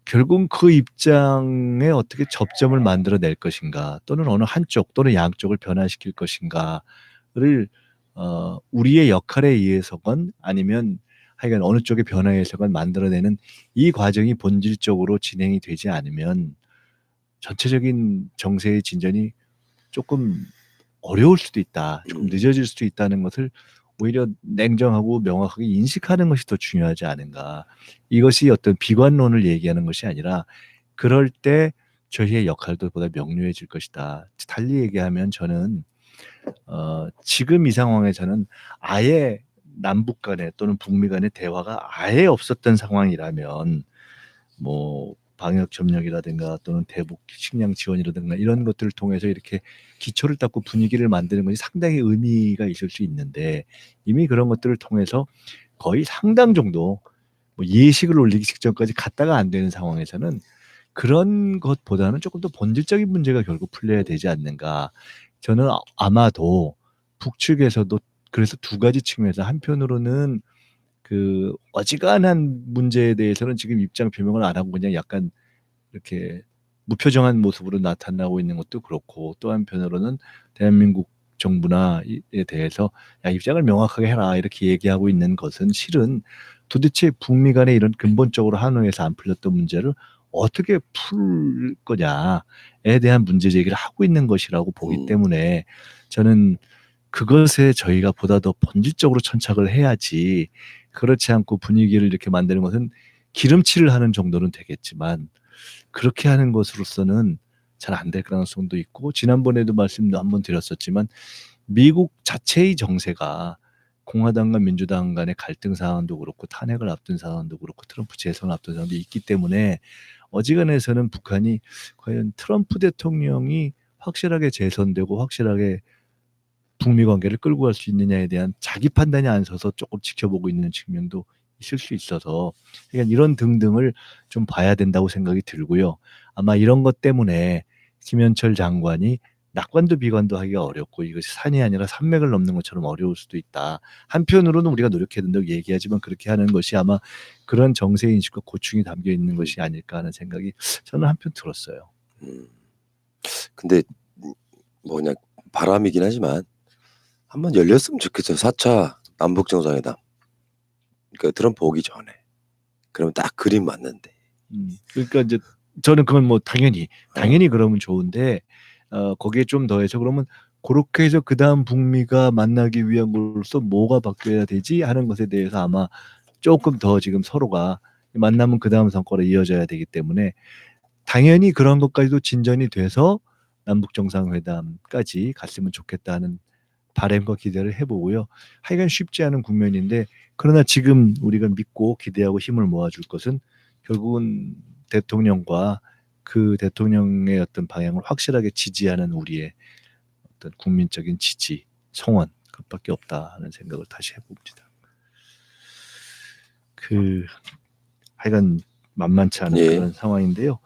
결국 그 입장에 어떻게 접점을 만들어낼 것인가 또는 어느 한쪽 또는 양쪽을 변화시킬 것인가를 우리의 역할에 의해서건 아니면 하여간 어느 쪽의 변화에서건 만들어내는 이 과정이 본질적으로 진행이 되지 않으면 전체적인 정세의 진전이 조금 어려울 수도 있다. 조금 늦어질 수도 있다는 것을 오히려 냉정하고 명확하게 인식하는 것이 더 중요하지 않은가. 이것이 어떤 비관론을 얘기하는 것이 아니라 그럴 때 저희의 역할도 보다 명료해질 것이다. 달리 얘기하면 저는 지금 이 상황에서는 아예 남북 간에 또는 북미 간의 대화가 아예 없었던 상황이라면 뭐 방역 협력이라든가 또는 대북 식량 지원이라든가 이런 것들을 통해서 이렇게 기초를 닦고 분위기를 만드는 것이 상당히 의미가 있을 수 있는데 이미 그런 것들을 통해서 거의 상당 정도 뭐 예식을 올리기 직전까지 갔다가 안 되는 상황에서는 그런 것보다는 조금 더 본질적인 문제가 결국 풀려야 되지 않는가. 저는 아마도 북측에서도 그래서 두 가지 측면에서 한편으로는 그 어지간한 문제에 대해서는 지금 입장 표명을 안 하고 그냥 약간 이렇게 무표정한 모습으로 나타나고 있는 것도 그렇고 또 한편으로는 대한민국 정부나에 대해서 야 입장을 명확하게 해라 이렇게 얘기하고 있는 것은 실은 도대체 북미 간에 이런 근본적으로 하노이에서 안 풀렸던 문제를 어떻게 풀 거냐에 대한 문제 제기를 하고 있는 것이라고 보기 때문에 저는 그것에 저희가 보다 더 본질적으로 천착을 해야지 그렇지 않고 분위기를 이렇게 만드는 것은 기름칠을 하는 정도는 되겠지만 그렇게 하는 것으로서는 잘 안 될 가능성도 있고 지난번에도 말씀도 한번 드렸었지만 미국 자체의 정세가 공화당과 민주당 간의 갈등 상황도 그렇고 탄핵을 앞둔 상황도 그렇고 트럼프 재선을 앞둔 상황도 있기 때문에 어지간해서는 북한이 과연 트럼프 대통령이 확실하게 재선되고 확실하게 북미 관계를 끌고 갈 수 있느냐에 대한 자기 판단이 안 서서 조금 지켜보고 있는 측면도 있을 수 있어서 그러니까 이런 등등을 좀 봐야 된다고 생각이 들고요. 아마 이런 것 때문에 김현철 장관이 낙관도 비관도 하기가 어렵고 이것이 산이 아니라 산맥을 넘는 것처럼 어려울 수도 있다. 한편으로는 우리가 노력해야 된다고 얘기하지만 그렇게 하는 것이 아마 그런 정세인식과 고충이 담겨 있는 것이 아닐까 하는 생각이 저는 한편 들었어요. 근데 뭐냐 바람이긴 하지만 한번 열렸으면 좋겠어요. 4차 남북 정상회담. 그러니까 트럼프 오기 전에. 그러면 딱 그림 맞는데. 그러니까 이제 저는 그건 뭐 당연히 그러면 좋은데 거기에 좀 더해서 그러면 그렇게 해서 그다음 북미가 만나기 위한 것으로서 뭐가 바뀌어야 되지 하는 것에 대해서 아마 조금 더 지금 서로가 만나면 그다음 성과로 이어져야 되기 때문에 당연히 그런 것까지도 진전이 돼서 남북 정상회담까지 갔으면 좋겠다는 바람과 기대를 해보고요. 하여간 쉽지 않은 국면인데 그러나 지금 우리가 믿고 기대하고 힘을 모아줄 것은 결국은 대통령과 그 대통령의 어떤 방향을 확실하게 지지하는 우리의 어떤 국민적인 지지, 성원 그것밖에 없다 하는 생각을 다시 해봅니다. 하여간 만만치 않은 그런 상황인데요.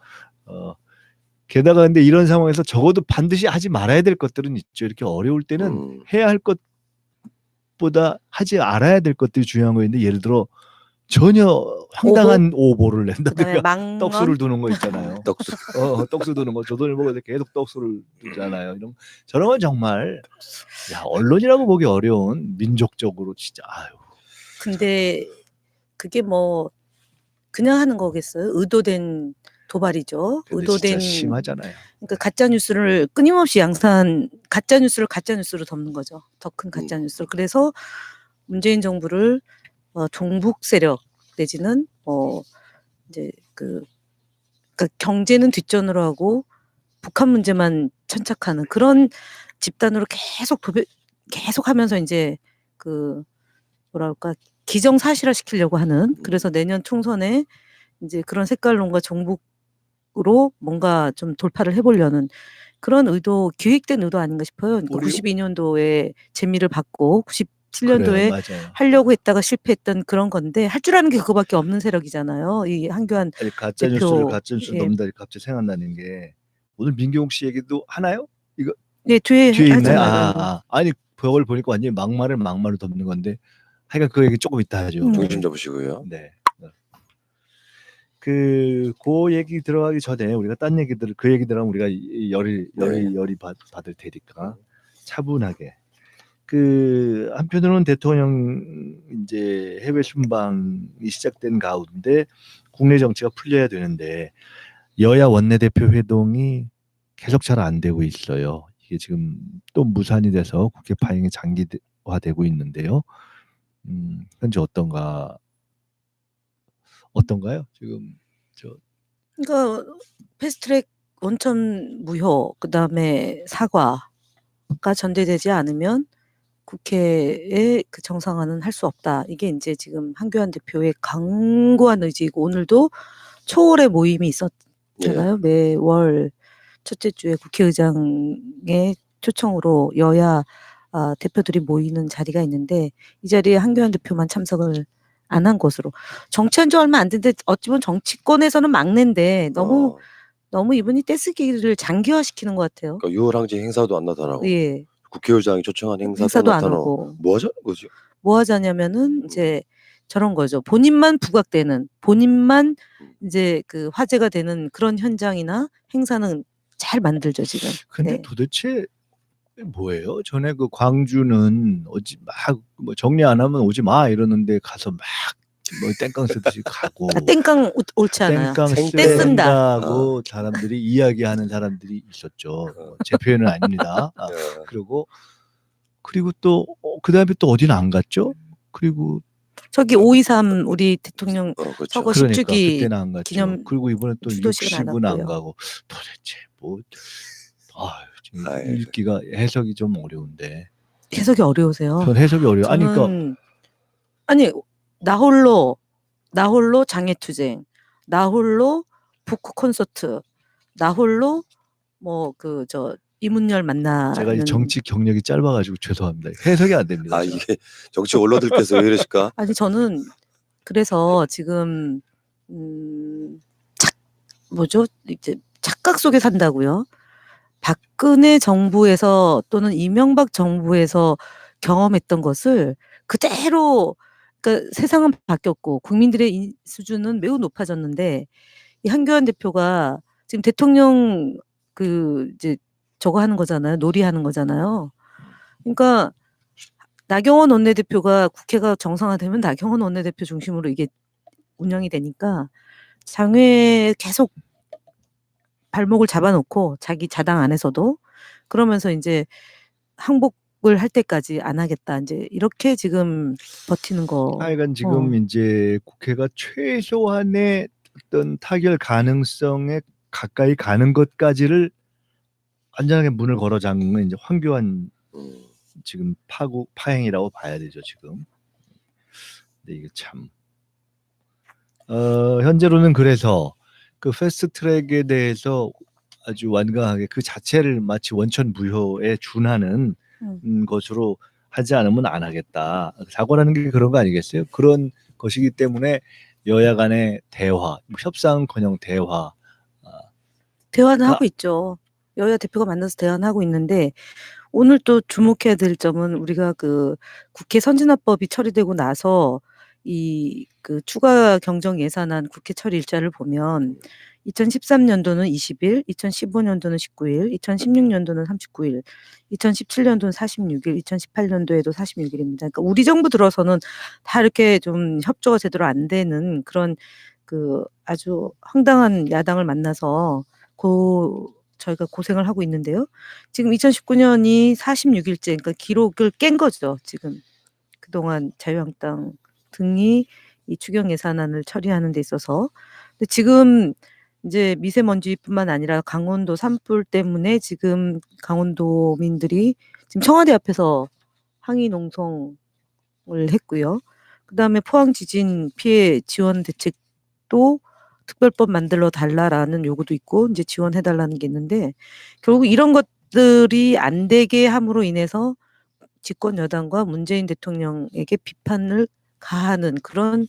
게다가 근데 이런 상황에서 적어도 반드시 하지 말아야 될 것들은 있죠. 이렇게 어려울 때는 해야 할 것보다 하지 말아야 될 것들이 중요한 거인데 예를 들어 전혀 황당한 오보를 낸다든가 떡수를 두는 거 있잖아요. 떡수 두는 거 조선일 보고 계속 떡수를 두잖아요. 저런 건 정말 언론이라고 보기 어려운 민족적으로 진짜 근데 그게 뭐 그냥 하는 거겠어요? 의도된 도발이죠. 의도된 심하잖아요. 그러니까 가짜 뉴스를 끊임없이 가짜 뉴스를 가짜 뉴스로 덮는 거죠. 더 큰 가짜 뉴스를. 그래서 문재인 정부를 종북 세력 내지는 이제 그러니까 경제는 뒷전으로 하고 북한 문제만 천착하는 그런 집단으로 계속 하면서 이제 그 뭐랄까 기정사실화 시키려고 하는 그래서 내년 총선에 이제 그런 색깔론과 정북으로 뭔가 좀 돌파를 해보려는 그런 의도, 기획된 의도 아닌가 싶어요. 그러니까 우리 92년도에 재미를 받고 그래요, 97년도에 맞아요. 하려고 했다가 실패했던 그런 건데 할 줄 아는 게 그거밖에 없는 세력이잖아요. 이 한교안 아니 가짜 대표. 뉴스를 가짜 뉴스 예. 넘다 갑자기 생각나는 게 오늘 민경욱 씨 얘기도 하나요? 이거 네, 뒤에 뒤에 있나요? 하잖아요. 아니 그걸 보니까 완전히 막말을 덮는 건데 하여간 그 얘기 조금 이따 하죠. 중심 잡으시고요. 네. 그 얘기 들어가기 전에 우리가 딴 얘기들 그 얘기들 하면 우리가 열이 받을 테니까 차분하게. 그 한편으로는 대통령 이제 해외 순방이 시작된 가운데 국내 정치가 풀려야 되는데 여야 원내대표 회동이 계속 잘 안 되고 있어요. 이게 지금 또 무산이 돼서 국회 파행이 장기화되고 있는데요. 현재 어떤가요? 지금 그러니까 패스트트랙 원천 무효 그다음에 사과가 전제되지 않으면 국회의 그 정상화는 할 수 없다. 이게 이제 지금 한교안 대표의 강고한 의지이고 오늘도 초월의 모임이 있었잖아요. 매월 첫째 주에 국회의장의 초청으로 여야 대표들이 모이는 자리가 있는데 이 자리에 한교안 대표만 참석을 안 한 것으로 정치한 지 얼마 안 됐는데 어찌 보면 정치권에서는 막내인데 너무 이분이 떼쓰기를 장기화시키는 것 같아요. 그러니까 6월 항쟁 행사도 안 나타나고 예. 국회의장이 초청한 행사도 행사도 안 안 나타나고 오고 뭐 하자는 거죠? 뭐 하자냐면은 이제 저런 거죠. 본인만 부각되는 본인만 이제 그 화제가 되는 그런 현장이나 행사는 잘 만들죠 지금. 근데 네. 도대체 뭐예요? 전에 그 광주는 오지 뭐 정리 안 하면 오지 마 이러는데 가서 막 뭐 땡깡 쓰듯이 가고 땡깡 옳지 않아요. 땡깡 떼쓴다. 쓴다고 사람들이 이야기하는 사람들이 있었죠. 제 표현은 아닙니다. 그리고 또 그다음에 또 어디는 안 갔죠? 그리고 저기 5.23 우리 대통령 그렇죠. 서거 그러니까 10주기 그때는 안 갔죠. 기념 그리고 이번에 또 추도식은 안 60은 안 갔고요. 가고 도대체 뭐 지금 아유. 읽기가 해석이 좀 어려운데. 해석이 어려우세요. 전 해석이 어려워. 아니 그러니까 저는 아니 나홀로 장애투쟁, 나홀로 북구 콘서트, 나홀로 뭐 그 저 이문열 만나는 제가 이 정치 경력이 짧아가지고 죄송합니다. 해석이 안 됩니다. 제가. 이게 정치 원로들께서 왜 이러실까? 아니 저는 그래서 지금 뭐죠? 이제 착각 속에 산다고요. 박근혜 정부에서 또는 이명박 정부에서 경험했던 것을 그대로 그러니까 세상은 바뀌었고 국민들의 수준은 매우 높아졌는데 이 한교안 대표가 지금 대통령 그 이제 저거 하는 거잖아요. 놀이하는 거잖아요. 그러니까 나경원 원내대표가 국회가 정상화되면 나경원 원내대표 중심으로 이게 운영이 되니까 장외에 계속 발목을 잡아놓고 자기 자당 안에서도 그러면서 이제 항복을 할 때까지 안 하겠다. 이제 이렇게 지금 버티는 거. 하여간 지금 이제 국회가 최소한의 어떤 타결 가능성에 가까이 가는 것까지를 안전하게 문을 걸어 잠근 이제 황교안 지금 파행이라고 봐야 되죠 지금. 근데 이게 참 현재로는 그래서 그 패스트트랙에 대해서 아주 완강하게 그 자체를 마치 원천 무효에 준하는 것으로 하지 않으면 안 하겠다. 사고라는 게 그런 거 아니겠어요? 그런 것이기 때문에 여야 간의 대화, 협상은커녕 대화는 하고 있죠. 여야 대표가 만나서 대화는 하고 있는데 오늘 또 주목해야 될 점은 우리가 그 국회 선진화법이 처리되고 나서 이 그 추가 경정 예산안 국회 처리 일자를 보면 2013년도는 20일, 2015년도는 19일, 2016년도는 39일, 2017년도는 46일, 2018년도에도 46일입니다. 그러니까 우리 정부 들어서는 다 이렇게 좀 협조가 제대로 안 되는 그런 그 아주 황당한 야당을 만나서 저희가 고생을 하고 있는데요. 지금 2019년이 46일째, 그러니까 기록을 깬 거죠. 지금 그동안 자유한국당 등이 이 추경 예산안을 처리하는 데 있어서. 근데 지금 이제 미세먼지뿐만 아니라 강원도 산불 때문에 지금 강원도민들이 지금 청와대 앞에서 항의 농성 했고요. 그다음에 포항 지진 피해 지원 대책도 특별법 만들어 달라라는 요구도 있고 이제 지원해 달라는 게 있는데 결국 이런 것들이 안 되게 함으로 인해서 집권 여당과 문재인 대통령에게 비판을 가하는 그런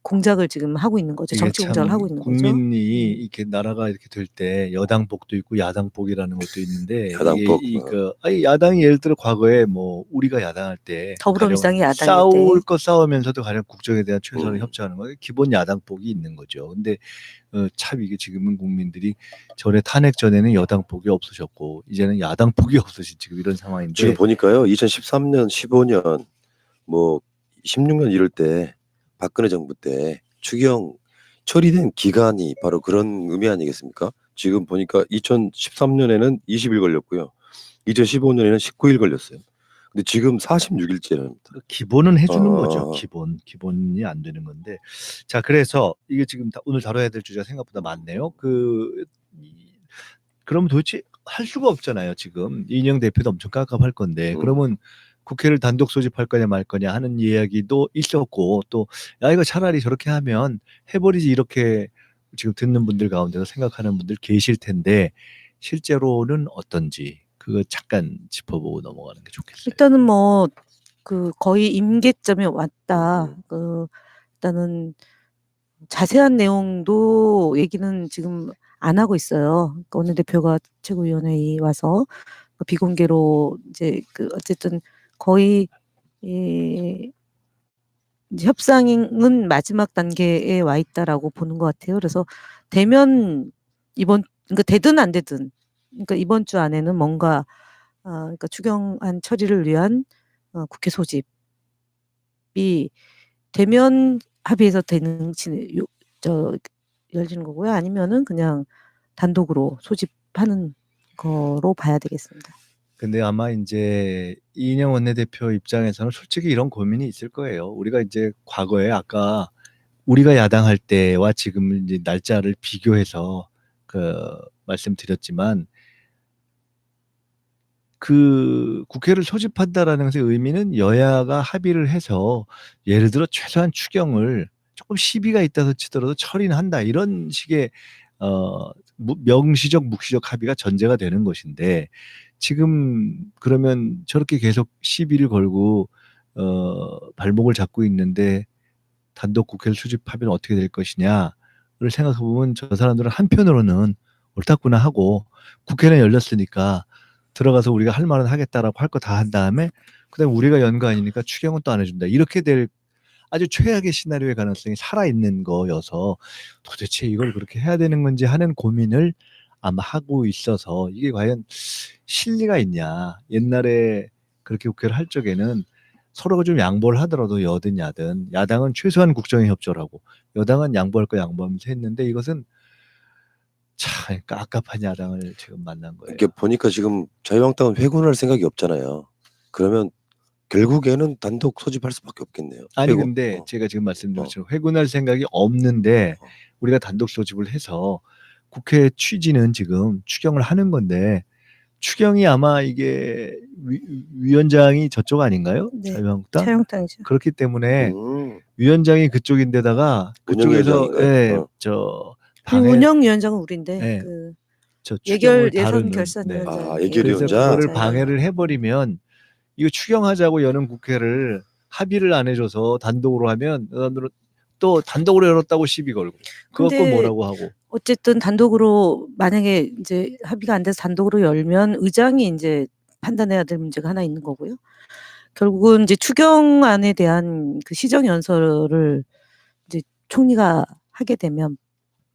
공작을 지금 하고 있는 거죠. 이게 정치 공작을 참 하고 있는 거죠. 국민이 이렇게 나라가 이렇게 될 때 여당복도 있고 야당복이라는 것도 있는데 야당복, 아니 야당이 예를 들어 과거에 뭐 우리가 야당할 때 더불어민주당이 가령 야당일 싸울 때. 거 싸우면서도 가령 국정에 대한 최선을 음. 협조하는 거 기본 야당복이 있는 거죠. 근데 참 이게 지금은 국민들이 전에 탄핵 전에는 여당복이 없으셨고 이제는 야당복이 없으신 지금 이런 상황인데 지금 보니까요. 2013년, 15년, 뭐 16년 이럴 때 박근혜 정부 때 추경 처리된 기간이 바로 그런 의미 아니겠습니까? 지금 보니까 2013년에는 20일 걸렸고요. 2015년에는 19일 걸렸어요. 근데 지금 46일째랍니다. 기본은 해주는 거죠. 아. 기본이 안 되는 건데. 자, 그래서 이게 지금 오늘 다뤄야 될 주제가 생각보다 많네요. 그러면 도대체 할 수가 없잖아요. 지금 이인영 대표도 엄청 깝깝할 건데. 그러면 국회를 단독 소집할 거냐 말 거냐 하는 이야기도 있었고 또 야 이거 차라리 저렇게 하면 해버리지 이렇게 지금 듣는 분들 가운데서 생각하는 분들 계실 텐데 실제로는 어떤지 그거 잠깐 짚어보고 넘어가는 게 좋겠어요. 일단은 뭐 그 거의 임계점에 왔다. 일단은 자세한 내용도 얘기는 지금 안 하고 있어요. 그러니까 원내대표가 최고위원회에 와서 비공개로 이제 어쨌든 거의 이제 협상은 마지막 단계에 와 있다라고 보는 것 같아요. 그래서 되면 그러니까 되든 안 되든 그러니까 이번 주 안에는 뭔가 그러니까 추경안 처리를 위한 국회 소집이 되면 합의해서 열리는 거고요. 아니면은 그냥 단독으로 소집하는 거로 봐야 되겠습니다. 근데 아마 이제 이인영 원내대표 입장에서는 솔직히 이런 고민이 있을 거예요. 우리가 이제 과거에 아까 우리가 야당할 때와 지금 이제 날짜를 비교해서 말씀드렸지만 그 국회를 소집한다라는 것의 의미는 여야가 합의를 해서 예를 들어 최소한 추경을 조금 시비가 있다고 치더라도 처리는 한다 이런 식의 명시적 묵시적 합의가 전제가 되는 것인데 지금 그러면 저렇게 계속 시비를 걸고 발목을 잡고 있는데 단독 국회를 수집하면 어떻게 될 것이냐를 생각해 보면 저 사람들은 한편으로는 옳다구나 하고 국회는 열렸으니까 들어가서 우리가 할 말은 하겠다라고 할 거 다 한 다음에 그다음에 우리가 연 거 아니니까 추경은 또 안 해준다 이렇게 될 아주 최악의 시나리오의 가능성이 살아있는 거여서 도대체 이걸 그렇게 해야 되는 건지 하는 고민을 아마 하고 있어서 이게 과연 실리가 있냐. 옛날에 그렇게 국회를 할 적에는 서로가 좀 양보를 하더라도 여든 야든 야당은 최소한 국정에 협조를 하고 여당은 양보할 거 양보하면서 했는데 이것은 참 깝깝한 야당을 지금 만난 거예요. 이렇게 보니까 지금 자유한국당은 회군할 생각이 없잖아요. 그러면 결국에는 단독 소집할 수밖에 없겠네요. 아니 회군. 근데 제가 지금 말씀드린 것처럼 회군할 생각이 없는데 우리가 단독 소집을 해서 국회 취지는 지금 추경을 하는 건데 추경이 아마 이게 위원장이 저쪽 아닌가요? 네, 자유한국당? 자유한국당이죠. 그렇기 때문에 음. 위원장이 그쪽인데다가 그쪽에서 운영위원장인가요? 저 그리고 방해 운영위원장은 우리인데 네. 그 저 추경을 예산 다루는 결산위원장이 아, 그래서 예결위원장? 그거를 방해를 해버리면 이거 추경하자고 여는 국회를 합의를 안 해줘서 단독으로 하면 또 단독으로 열었다고 시비 걸고 그거 또 근데 뭐라고 하고 어쨌든 단독으로 만약에 이제 합의가 안 돼서 단독으로 열면 의장이 이제 판단해야 될 문제가 하나 있는 거고요. 결국은 이제 추경안에 대한 그 시정 연설을 이제 총리가 하게 되면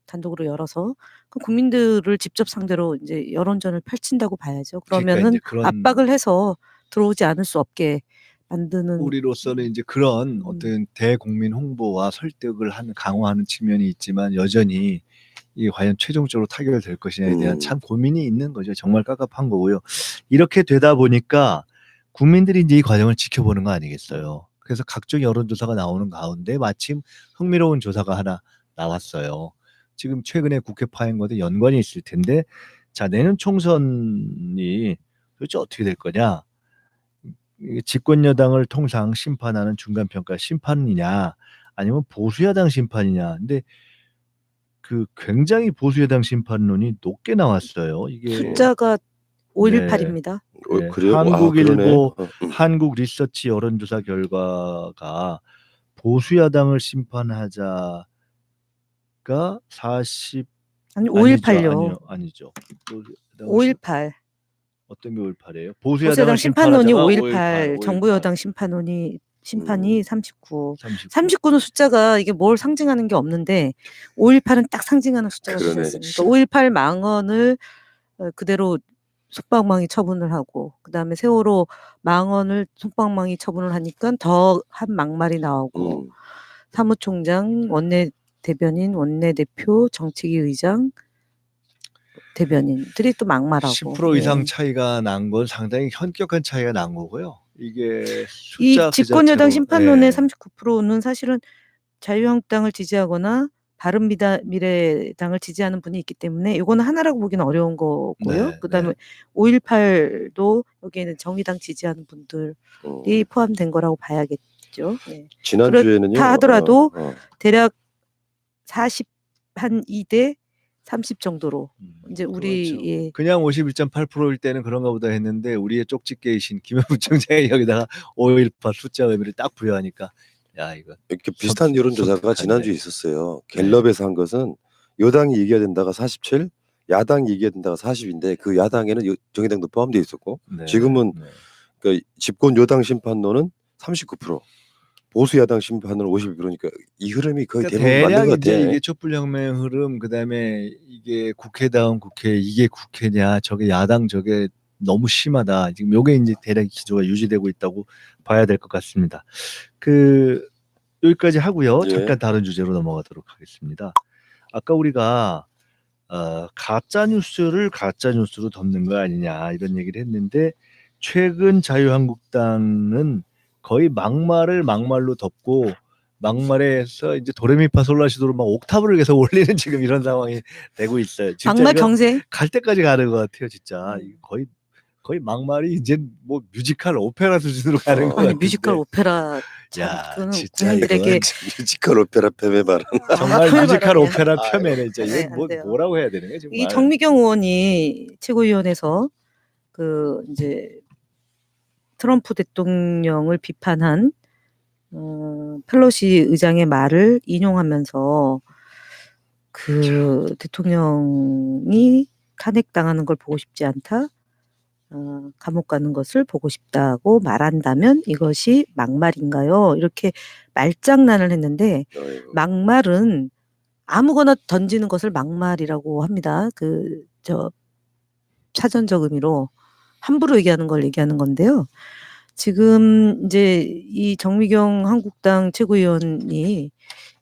단독으로 열어서 그 국민들을 직접 상대로 이제 여론전을 펼친다고 봐야죠. 그러면은 이제 그런 압박을 해서 들어오지 않을 수 없게 만드는 우리로서는 이제 그런 어떤 대국민 홍보와 설득을 하는 강화하는 측면이 있지만 여전히 이게 과연 최종적으로 타결될 것이냐에 대한 참 고민이 있는 거죠. 정말 깝깝한 거고요. 이렇게 되다 보니까 국민들이 이제 이 과정을 지켜보는 거 아니겠어요. 그래서 각종 여론조사가 나오는 가운데 마침 흥미로운 조사가 하나 나왔어요. 지금 최근에 국회 파행과도 연관이 있을 텐데 자 내년 총선이 도대체 어떻게 될 거냐. 이게 집권 여당을 통상 심판하는 중간 평가 심판이냐 아니면 보수 여당 심판이냐. 근데 그 굉장히 보수 여당 심판론이 높게 나왔어요. 이게 숫자가 네. 518입니다. 네. 그래요? 그러네. 한국일보 한국 리서치 여론조사 결과가 보수 야당을 심판하자가 40 아니 아니죠. 518요. 아니죠. 보수 야당을 518. 어떤 게 518이에요? 보수 보수 여당 야당을 심판론이 심판하자가 518, 518. 정부 여당 심판이 39. 39. 39는 숫자가 이게 뭘 상징하는 게 없는데 518은 딱 상징하는 숫자가 되지 그러네. 않습니까? 518 망언을 그대로 솜방망이 처분을 하고 그다음에 세월호 망언을 솜방망이 처분을 하니까 더 한 막말이 나오고 사무총장, 원내대변인, 원내대표, 정책위 의장, 대변인들이 또 막말하고 10% 이상 예. 차이가 난 건 상당히 현격한 차이가 난 거고요. 이게 이 숫자 그 집권여당 자체로 심판론의 예. 39%는 사실은 자유한국당을 지지하거나 바른미래당을 지지하는 분이 있기 때문에 이거는 하나라고 보기는 어려운 거고요. 네, 그다음에 네. 5.18도 여기에는 정의당 지지하는 분들이 포함된 거라고 봐야겠죠. 예. 지난주에는요. 그렇다 하더라도 대략 40 한 2대 30 정도로 이제 우리 그렇죠. 예. 그냥 51.8%일 때는 그런가 보다 했는데 우리의 쪽집게이신 김현 부총장이 여기다가 5.18 숫자 의미를 딱 부여하니까 야 이거 이렇게 비슷한 여론조사가 섬뜩한데. 지난주에 있었어요. 네. 갤럽에서 한 것은 여당이 이겨야 된다가 47, 야당이 이겨야 된다가 40인데 그 야당에는 정의당도 포함되어 있었고 네, 지금은 네. 그러니까 집권 여당 심판론은 39%, 보수 야당 심판론 50%. 그러니까 이 흐름이 거의 그러니까 대부분 맞는 대략 것 이제 같아. 이게 촛불혁명의 흐름 그다음에 이게 국회다운 국회 이게 국회냐 저게 야당 저게 너무 심하다. 지금 요게 이제 대략 기조가 유지되고 있다고 봐야 될 것 같습니다. 그 여기까지 하고요. 예. 잠깐 다른 주제로 넘어가도록 하겠습니다. 아까 우리가 가짜 뉴스를 가짜 뉴스로 덮는 거 아니냐 이런 얘기를 했는데 최근 자유한국당은 거의 막말을 막말로 덮고 막말에서 이제 도레미파솔라시도로 막 옥타브를 계속 올리는 지금 이런 상황이 되고 있어요. 진짜 막말 이거 경쟁. 갈 때까지 가는 것 같아요, 진짜. 거의 막말이 이제 뭐 뮤지컬 오페라 수준으로 가는 것 아니 같은데. 뮤지컬 오페라 참 야, 그거는 진짜 국민들에게 이건 뮤지컬 오페라 폄훼 발언. 정말 폄훼 뮤지컬 발언이야. 오페라 아유. 폄훼네 진짜. 네, 이건 안 뭐 돼요. 뭐라고 해야 되는 거야, 정말. 이 정미경 의원이 최고위원회에서 그 이제 트럼프 대통령을 비판한 펠로시 의장의 말을 인용하면서 그 대통령이 탄핵당하는 걸 보고 싶지 않다. 감옥 가는 것을 보고 싶다고 말한다면 이것이 막말인가요? 이렇게 말장난을 했는데 아이고. 막말은 아무거나 던지는 것을 막말이라고 합니다. 그 저 사전적 의미로 함부로 얘기하는 걸 얘기하는 건데요. 지금 이제 이 정미경 한국당 최고위원이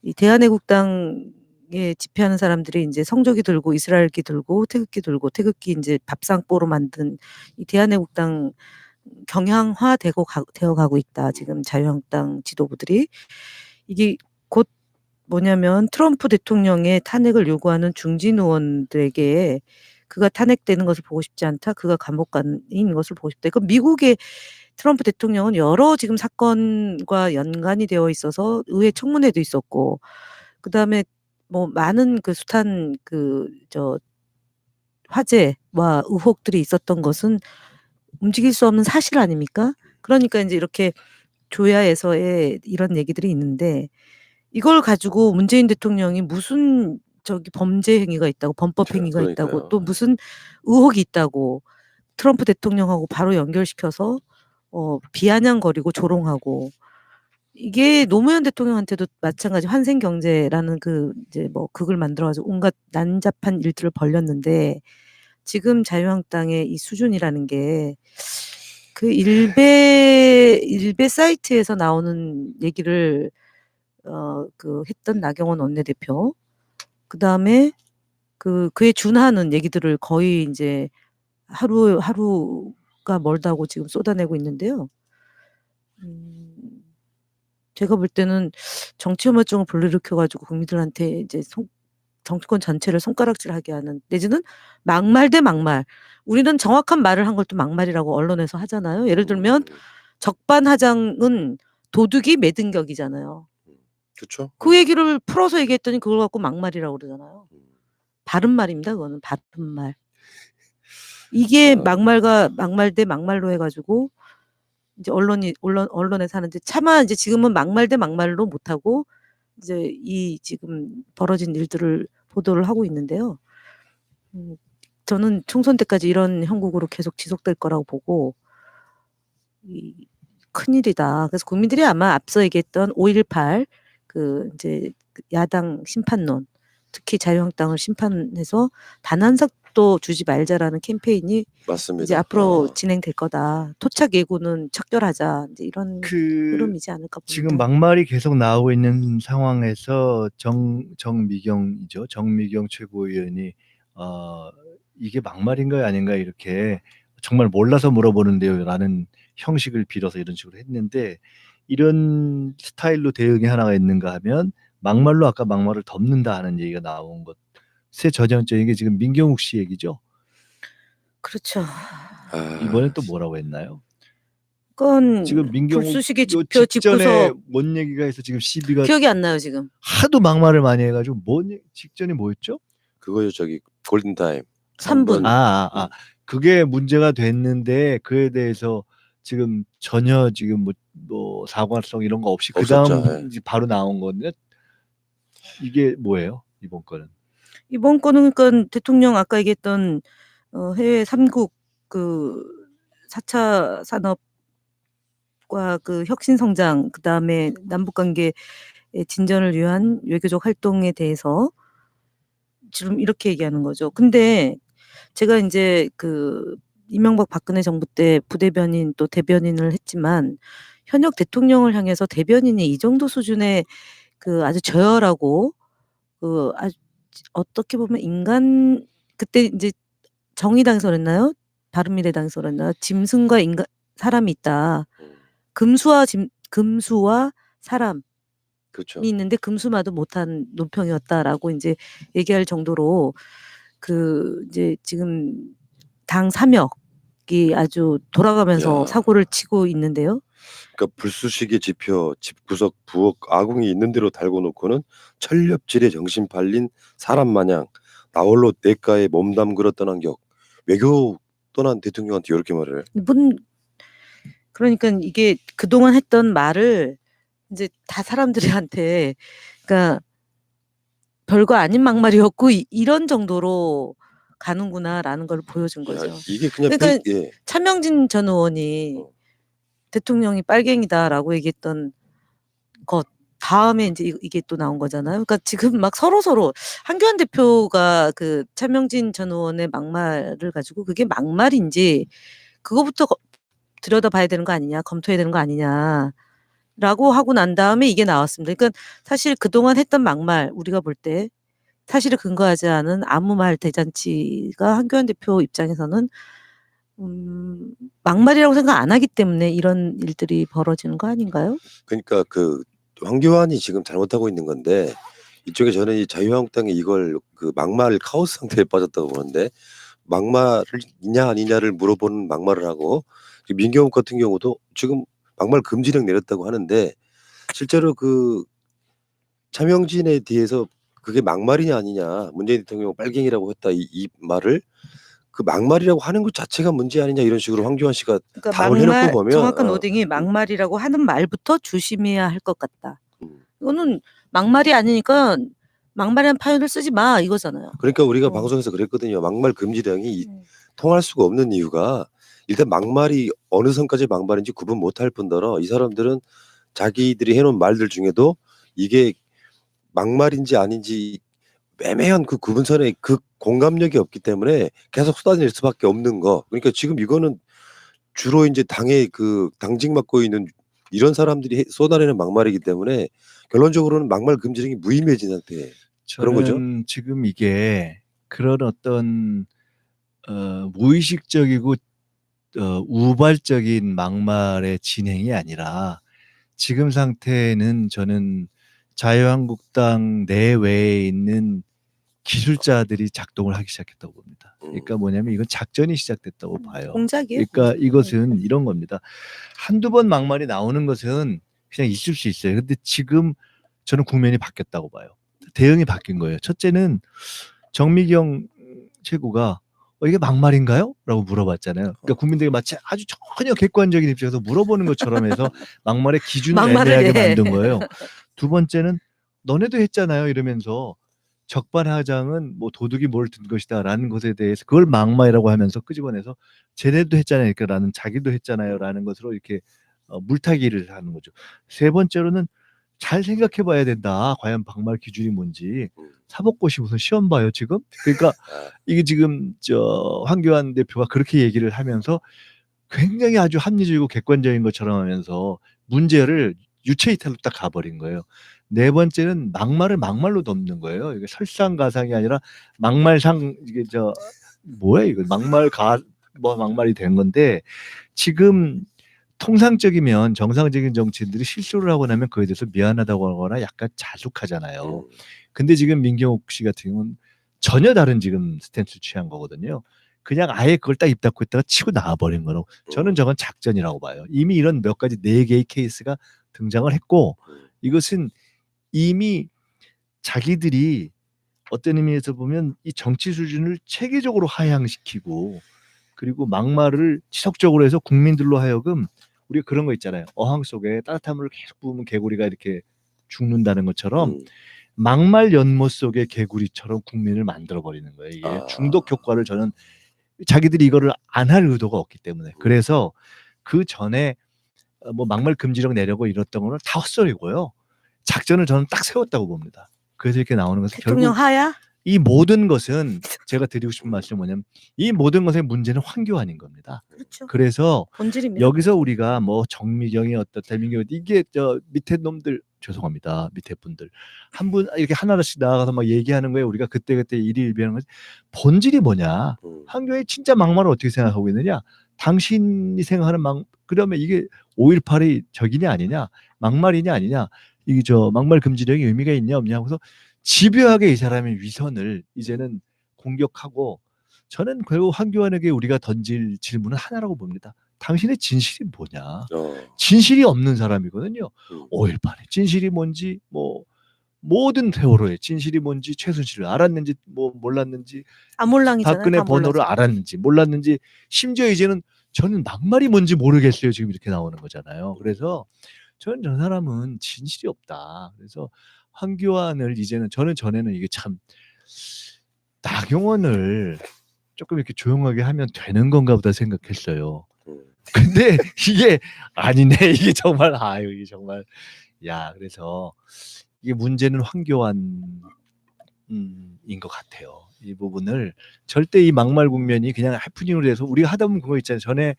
이 대한애국당에 집회하는 사람들이 이제 성조기 들고 이스라엘기 들고 태극기 이제 밥상보로 만든 이 대한애국당 경향화되고 되어 가고 있다. 지금 자유한국당 지도부들이 이게 곧 뭐냐면 트럼프 대통령의 탄핵을 요구하는 중진 의원들에게 그가 탄핵되는 것을 보고 싶지 않다. 그가 감옥 가는 것을 보고 싶다. 그 미국의 트럼프 대통령은 여러 지금 사건과 연관이 되어 있어서 의회 청문회도 있었고 그다음에 뭐 많은 그 숱한 화제와 의혹들이 있었던 것은 움직일 수 없는 사실 아닙니까? 그러니까 인제 이렇게 조야에서의 이런 얘기들이 있는데 이걸 가지고 문재인 대통령이 무슨 범죄 행위가 있다고 범법 행위가 있다고 그러니까요. 또 무슨 의혹이 있다고 트럼프 대통령하고 바로 연결시켜서 비아냥거리고 조롱하고 이게 노무현 대통령한테도 마찬가지 환생경제라는 그 이제 뭐 극을 만들어 가지고 온갖 난잡한 일들을 벌였는데 지금 자유한국당의 이 수준이라는 게 그 일베 사이트에서 나오는 얘기를 했던 나경원 원내대표 그다음에 그에 준하는 얘기들을 거의 인제 하루가 멀다고 지금 쏟아내고 있는데요. 제가 볼 때는 정치 혐오증을 불러일으켜 가지고 국민들한테 이제 정치권 전체를 손가락질하게 하는 내지는 막말 대 막말. 우리는 정확한 말을 한 걸 또 막말이라고 언론에서 하잖아요. 예를 들면 적반하장은 도둑이 매등격이잖아요. 그렇죠. 그 얘기를 풀어서 얘기했더니 그걸 갖고 막말이라고 그러잖아요. 음. 바른 말입니다. 그거는 바른 말. 이게 막말과 막말 대 막말로 해가지고 이제 언론에 사는데 차마 이제 지금은 막말 대 막말로 못하고 이제 이 지금 벌어진 일들을 보도를 하고 있는데요. 저는 총선 때까지 이런 형국으로 계속 지속될 거라고 보고 큰일이다. 그래서 국민들이 아마 앞서 얘기했던 5.18 그 이제 야당 심판론, 특히 자유한국당을 심판해서 단 한 석도 주지 말자라는 캠페인이 맞습니다. 이제 앞으로 진행될 거다. 토착 예고는 척결하자. 이제 이런 흐름이지 않을까 봅니다. 지금 막말이 계속 나오고 있는 상황에서 정미경이죠. 정미경 최고위원이 이게 막말인가요, 아닌가 이렇게 정말 몰라서 물어보는데요라는 형식을 빌어서 이런 식으로 했는데 이런 스타일로 대응이 하나가 있는가 하면 막말로 아까 막말을 덮는다 하는 얘기가 나온 것의 전형적인 게 지금 민경욱 씨 얘기죠. 그렇죠. 이번에 또 뭐라고 했나요? 그건 지금 민경욱 불쑤시개 요 지표 직전에 집구석 뭔 얘기가 해서 지금 시비가 기억이 안 나요 지금. 하도 막말을 많이 해가지고 직전이 뭐였죠? 그거요 저기 골든타임 3분. 그게 문제가 됐는데 그에 대해서 지금 전혀 지금 뭐 사과성 이런 거 없이 그 없었죠. 다음 바로 나온 건데 이게 뭐예요? 이번 거는? 이번 거는 그러니까 대통령 아까 얘기했던 해외 3국 그 4차 산업과 그 혁신 성장 그다음에 남북 관계의 진전을 위한 외교적 활동에 대해서 지금 이렇게 얘기하는 거죠. 근데 제가 이제 그 이명박 박근혜 정부 때 부대변인 또 대변인을 했지만 현역 대통령을 향해서 대변인이 이 정도 수준의 그 아주 저열하고 그 아주 어떻게 보면 인간 그때 이제 정의당에서 그랬나요? 바른미래당에서 그랬나요? 짐승과 인간 사람이 있다. 금수와 사람이 그렇죠. 있는데 금수마도 못한 논평이었다라고 이제 얘기할 정도로 그 이제 지금 당 사역이 아주 돌아가면서 사고를 치고 있는데요. 그러니까 불쑤시개 지표, 집구석, 부엌, 아궁이 있는 대로 달고 놓고는 철렵질에 정신 팔린 사람 마냥 나홀로 냇가에 몸담그러 떠난 격. 외교 떠난 대통령한테 이렇게 말을 해. 그러니까 이게 그동안 했던 말을 이제 다 사람들한테 그러니까 별거 아닌 막말이었고 이런 정도로 가는구나라는 걸 보여준 거죠. 이게 그냥 그러니까 차명진 전 의원이 대통령이 빨갱이다라고 얘기했던 것 다음에 이제 이게 또 나온 거잖아요. 그러니까 지금 막 서로 한교안 대표가 그 차명진 전 의원의 막말을 가지고 그게 막말인지 그거부터 들여다봐야 되는 거 아니냐, 검토해야 되는 거 아니냐라고 하고 난 다음에 이게 나왔습니다. 그러니까 사실 그동안 했던 막말 우리가 볼 때 사실을 근거하지 않은 아무 말 대잔치가 한교안 대표 입장에서는 막말이라고 생각 안 하기 때문에 이런 일들이 벌어지는 거 아닌가요? 그러니까 그 황교안이 지금 잘못하고 있는 건데 이쪽에 저는 이 자유한국당이 이걸 그 막말 카오스 상태에 빠졌다고 보는데 막말을 있냐 아니냐를 물어보는 막말을 하고 민경욱 같은 경우도 지금 막말 금지령 내렸다고 하는데 실제로 그 차명진에 대해서 그게 막말이냐 아니냐 문재인 대통령 빨갱이라고 했다 이 말을 그 막말이라고 하는 것 자체가 문제 아니냐 이런 식으로 황교안 씨가 그러니까 답을 해놓고 보면 정확한 워딩이 막말이라고 하는 말부터 조심해야 할 것 같다. 이거는 막말이 아니니까 막말이라는 표현을 쓰지 마 이거잖아요. 그러니까 우리가 방송에서 그랬거든요. 막말 금지령이 통할 수가 없는 이유가 일단 막말이 어느 선까지 막말인지 구분 못할 뿐더러 이 사람들은 자기들이 해놓은 말들 중에도 이게 막말인지 아닌지 애매한 그 구분선에 그 공감력이 없기 때문에 계속 쏟아낼 수밖에 없는 거. 그러니까 지금 이거는 주로 이제 당의 그 당직 맡고 있는 이런 사람들이 쏟아내는 막말이기 때문에 결론적으로는 막말 금지령이 무의미해진 상태. 그런 거죠. 저는 지금 이게 그런 어떤 무의식적이고 우발적인 막말의 진행이 아니라 지금 상태는 저는 자유한국당 내외에 있는 기술자들이 작동을 하기 시작했다고 봅니다. 그러니까 뭐냐면 이건 작전이 시작됐다고 봐요. 공작이에요. 그러니까 공작. 이것은 이런 겁니다. 한두 번 막말이 나오는 것은 그냥 있을 수 있어요. 근데 지금 저는 국면이 바뀌었다고 봐요. 대응이 바뀐 거예요. 첫째는 정미경 최고가 이게 막말인가요? 라고 물어봤잖아요. 그러니까 국민들이 마치 아주 전혀 객관적인 입장에서 물어보는 것처럼 해서 막말의 기준을 막말을 애매하게 해. 만든 거예요. 두 번째는 너네도 했잖아요. 이러면서 적반하장은 뭐 도둑이 뭘 든 것이다 라는 것에 대해서 그걸 막말이라고 하면서 끄집어내서 쟤네도 했잖아요. 그러니까 나는 자기도 했잖아요. 라는 것으로 이렇게 물타기를 하는 거죠. 세 번째로는 잘 생각해 봐야 된다. 과연 막말 기준이 뭔지. 사법고시 무슨 시험 봐요, 지금? 그러니까 이게 지금 황교안 대표가 그렇게 얘기를 하면서 굉장히 아주 합리적이고 객관적인 것처럼 하면서 문제를 유체이탈로 딱 가버린 거예요. 네 번째는 막말을 막말로 덮는 거예요. 이게 설상가상이 아니라 막말상 이게 뭐야 이거 막말이 된 건데 지금 통상적이면 정상적인 정치인들이 실수를 하고 나면 그에 대해서 미안하다고 하거나 약간 자숙하잖아요. 근데 지금 민경욱 씨 같은 경우는 전혀 다른 지금 스탠스를 취한 거거든요. 그냥 아예 그걸 딱 입 닫고 있다가 치고 나와버린 거로 저는 저건 작전이라고 봐요. 이미 이런 몇 가지 4개의 케이스가 등장을 했고 이것은 이미 자기들이 어떤 의미에서 보면 이 정치 수준을 체계적으로 하향시키고 그리고 막말을 지속적으로 해서 국민들로 하여금 우리가 그런 거 있잖아요. 어항 속에 따뜻한 물을 계속 부으면 개구리가 이렇게 죽는다는 것처럼 막말 연못 속의 개구리처럼 국민을 만들어버리는 거예요. 이게 중독 효과를 저는 자기들이 이거를 안 할 의도가 없기 때문에 그래서 그 전에 뭐 막말 금지령 내려고 이랬던 거는 다 헛소리고요. 작전을 저는 딱 세웠다고 봅니다. 그래서 이렇게 나오는 것은 대통령 결국 하야? 이 모든 것은 제가 드리고 싶은 말씀이 뭐냐면 이 모든 것의 문제는 황교안인 겁니다. 그렇죠. 그래서 본질입니다. 여기서 우리가 뭐 정미경이 어떻다 민경이 이게 밑에 놈들 죄송합니다. 밑에 분들 한 분 이렇게 하나씩 나가서 막 얘기하는 거예요. 우리가 그때그때 일희일비하는 거지. 본질이 뭐냐? 황교안이 진짜 막말을 어떻게 생각하고 있느냐? 당신이 생각하는 그러면 이게 5.18이 적이냐 아니냐? 막말이냐 아니냐? 이게 막말 금지령이 의미가 있냐 없냐 하고서 집요하게 이 사람의 위선을 이제는 공격하고 저는 결국 황교안에게 우리가 던질 질문은 하나라고 봅니다. 당신의 진실이 뭐냐? 진실이 없는 사람이거든요. 5.18의 진실이 뭔지 뭐 모든 세월호의 진실이 뭔지 최순실을 알았는지 뭐 몰랐는지 아몰랑이잖아요. 박근혜 다 번호를 몰라서. 알았는지 몰랐는지 심지어 이제는 저는 막말이 뭔지 모르겠어요. 지금 이렇게 나오는 거잖아요. 그래서 저는 저 사람은 진실이 없다. 그래서 황교안을 이제는 저는 전에는 이게 참 나경원을 조금 이렇게 조용하게 하면 되는 건가 보다 생각했어요. 근데 이게 아니네. 이게 정말 이게 정말 그래서 이게 문제는 황교안인 것 같아요. 이 부분을 절대 이 막말 국면이 그냥 해프닝으로 해서 우리가 하다 보면 그거 있잖아요. 전에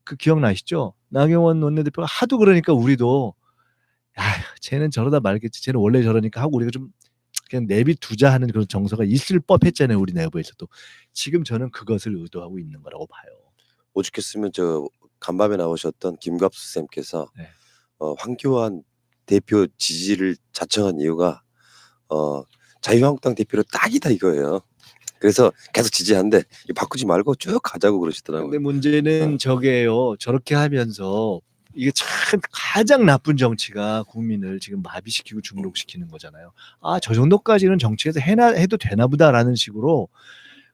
그 기억나시죠? 나경원 원내대표가 하도 그러니까 우리도 쟤는 저러다 말겠지. 쟤는 원래 저러니까 하고 우리가 좀 그냥 내비두자 하는 그런 정서가 있을 법했잖아요. 우리 내부에서도. 지금 저는 그것을 의도하고 있는 거라고 봐요. 오죽했으면 간밤에 나오셨던 김갑수 쌤께서 네. 황교안 대표 지지를 자청한 이유가 자유한국당 대표로 딱이다 이거예요. 그래서 계속 지지한데 바꾸지 말고 쭉 가자고 그러시더라고요. 근데 문제는 저게요. 저렇게 하면서 이게 참 가장 나쁜 정치가 국민을 지금 마비시키고 중독시키는 거잖아요. 저 정도까지는 정치에서 해도 되나 보다라는 식으로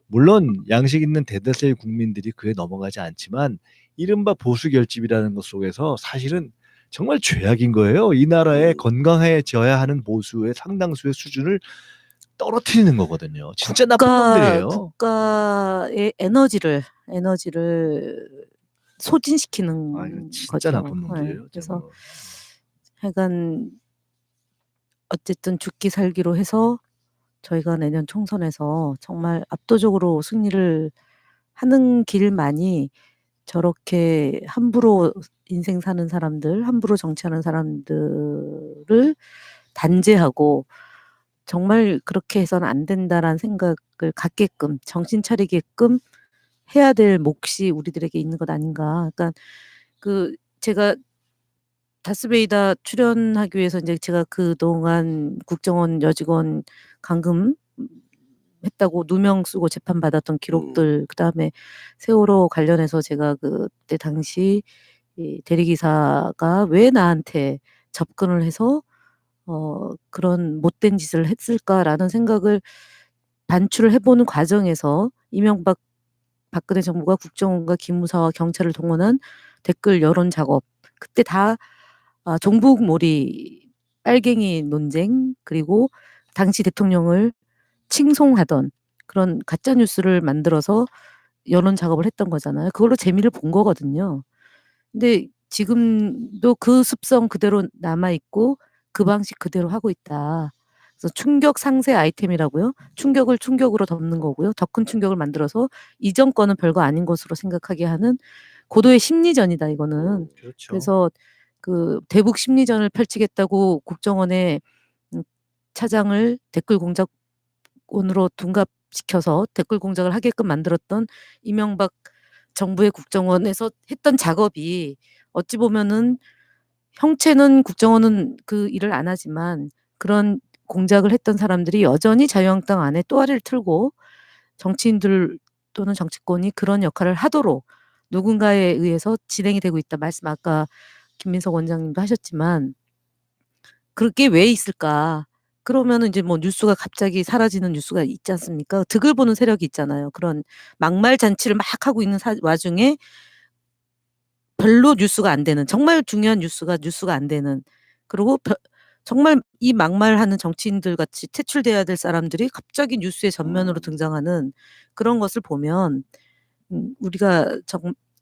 물론 양식 있는 대다수의 국민들이 그에 넘어가지 않지만 이른바 보수 결집이라는 것 속에서 사실은 정말 죄악인 거예요. 이 나라에 건강해져야 하는 보수의 상당수의 수준을 떨어뜨리는 거거든요. 진짜 나쁜 놈들이에요. 국가의 에너지를 소진시키는 이건 진짜 거죠. 나쁜 놈들이에요. 그래서 하여간 어쨌든 죽기 살기로 해서 저희가 내년 총선에서 정말 압도적으로 승리를 하는 길만이 저렇게 함부로 인생 사는 사람들, 함부로 정치하는 사람들을 단죄하고 정말 그렇게 해서는 안 된다라는 생각을 갖게끔 정신 차리게끔 해야 될 몫이 우리들에게 있는 것 아닌가. 그러니까 제가 다스베이다 출연하기 위해서 이제 제가 그동안 국정원 여직원 감금 했다고 누명 쓰고 재판받았던 기록들 그다음에 세월호 관련해서 제가 그때 당시 이 대리기사가 왜 나한테 접근을 해서 그런 못된 짓을 했을까라는 생각을 반추를 해보는 과정에서 이명박 박근혜 정부가 국정원과 기무사와 경찰을 동원한 댓글 여론 작업 그때 다 종북몰이 빨갱이 논쟁 그리고 당시 대통령을 칭송하던 그런 가짜 뉴스를 만들어서 여론 작업을 했던 거잖아요. 그걸로 재미를 본 거거든요. 근데 지금도 그 습성 그대로 남아 있고 그 방식 그대로 하고 있다. 그래서 충격 상세 아이템이라고요. 충격을 충격으로 덮는 거고요. 더 큰 충격을 만들어서 이전 거는 별거 아닌 것으로 생각하게 하는 고도의 심리전이다 이거는. 그렇죠. 그래서 그 대북 심리전을 펼치겠다고 국정원의 차장을 댓글 공작원으로 둔갑시켜서 댓글 공작을 하게끔 만들었던 이명박 정부의 국정원에서 했던 작업이 어찌 보면은 형체는 국정원은 그 일을 안 하지만 그런 공작을 했던 사람들이 여전히 자유한국당 안에 또아리를 틀고 정치인들 또는 정치권이 그런 역할을 하도록 누군가에 의해서 진행이 되고 있다. 말씀 아까 김민석 원장님도 하셨지만 그게 왜 있을까? 그러면은 이제 뭐 뉴스가 갑자기 사라지는 뉴스가 있지 않습니까? 득을 보는 세력이 있잖아요. 그런 막말 잔치를 막 하고 있는 와중에 별로 뉴스가 안 되는 정말 중요한 뉴스가 안 되는 그리고 정말 이 막말하는 정치인들 같이 퇴출돼야 될 사람들이 갑자기 뉴스의 전면으로 등장하는 그런 것을 보면 우리가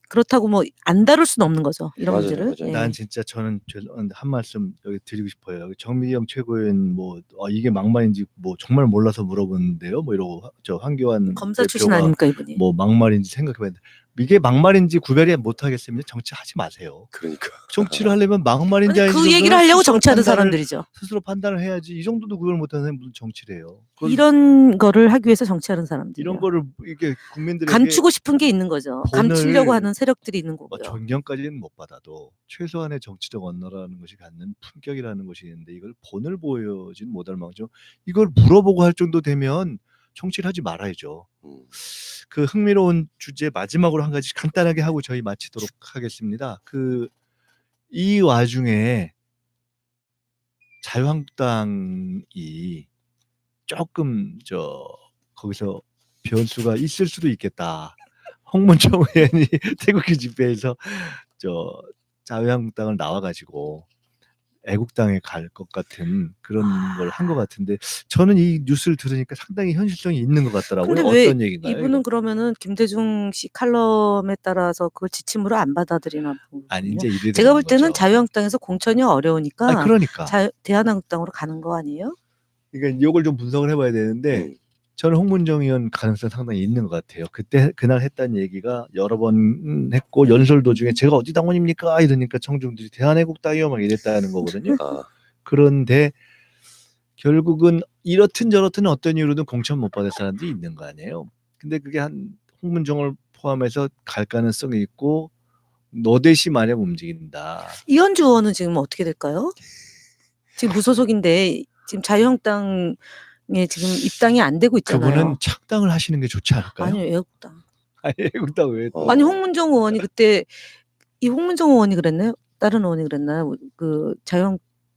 그렇다고 뭐 안 다룰 수는 없는 거죠. 이런 맞아요, 문제를. 맞아요. 예. 난 진짜 저는 한 말씀 여기 드리고 싶어요. 정미경 최고위원 뭐 이게 막말인지 뭐 정말 몰라서 물어보는데요. 뭐 이러고 저 황교안 검사 출신 대표가 아닙니까 이분이? 뭐 막말인지 생각해봤는데 이게 막말인지 구별이 못하겠으면 정치하지 마세요. 그러니까. 정치를 하려면 막말인지 아니, 아닌지 그 얘기를 하려고 스스로 정치하는 판단을- 사람들이죠. 스스로 판단을 해야지. 이 정도도 그걸 못하는 사람이 무슨 정치래요. 그걸 이런 거를 하기 위해서 정치하는 사람들이요. 이런 거를 이게 국민들에게 감추고 싶은 게 있는 거죠. 감추려고 하는 세력들이 있는 뭐 거고요. 존경까지는 못 받아도 최소한의 정치적 언어라는 것이 갖는 품격이라는 것이 있는데 이걸 본을 보여진 못할 망정 이걸 물어보고 할 정도 되면 정치를 하지 말아야죠. 그 흥미로운 주제 마지막으로 한 가지 간단하게 하고 저희 마치도록 하겠습니다. 이 와중에 자유한국당이 조금 거기서 변수가 있을 수도 있겠다. 홍문종 의원이 태극기 집회에서 자유한국당을 나와가지고 애국당에 갈 것 같은 그런 걸 한 것 같은데 저는 이 뉴스를 들으니까 상당히 현실성이 있는 것 같더라고요. 근데 왜 어떤 얘기인가요? 이분은 이거? 그러면은 김대중 씨 칼럼에 따라서 그걸 지침으로 안 받아들이나 아니 보군요. 이제 이래 제가 볼 되는 때는 거죠. 자유한국당에서 공천이 어려우니까 그러니까 대한민국당으로 가는 거 아니에요? 그러니까 이걸 좀 분석을 해봐야 되는데 저는 홍문정 의원 가능성 상당히 있는 것 같아요. 그날 했던 얘기가 여러 번 했고 연설 도중에 제가 어디 당원입니까 이러니까 청중들이 대한애국당이요 막 이랬다는 거거든요. 그런데 결국은 이렇든 저렇든 어떤 이유로든 공천 못 받을 사람들이 있는 거 아니에요. 근데 그게 한 홍문정을 포함해서 갈 가능성이 있고 노대시 마냥 움직인다. 이현주 의원은 지금 어떻게 될까요? 지금 무소속인데 지금 자유한국당에 지금 입당이 안 되고 있잖아요. 그분은 창당을 하시는 게 좋지 않을까요? 아니요, 애국당. 아니 애국당 왜? 아니 홍문정 의원이 그때 이 홍문정 의원이 그랬나요? 다른 의원이 그랬나요? 그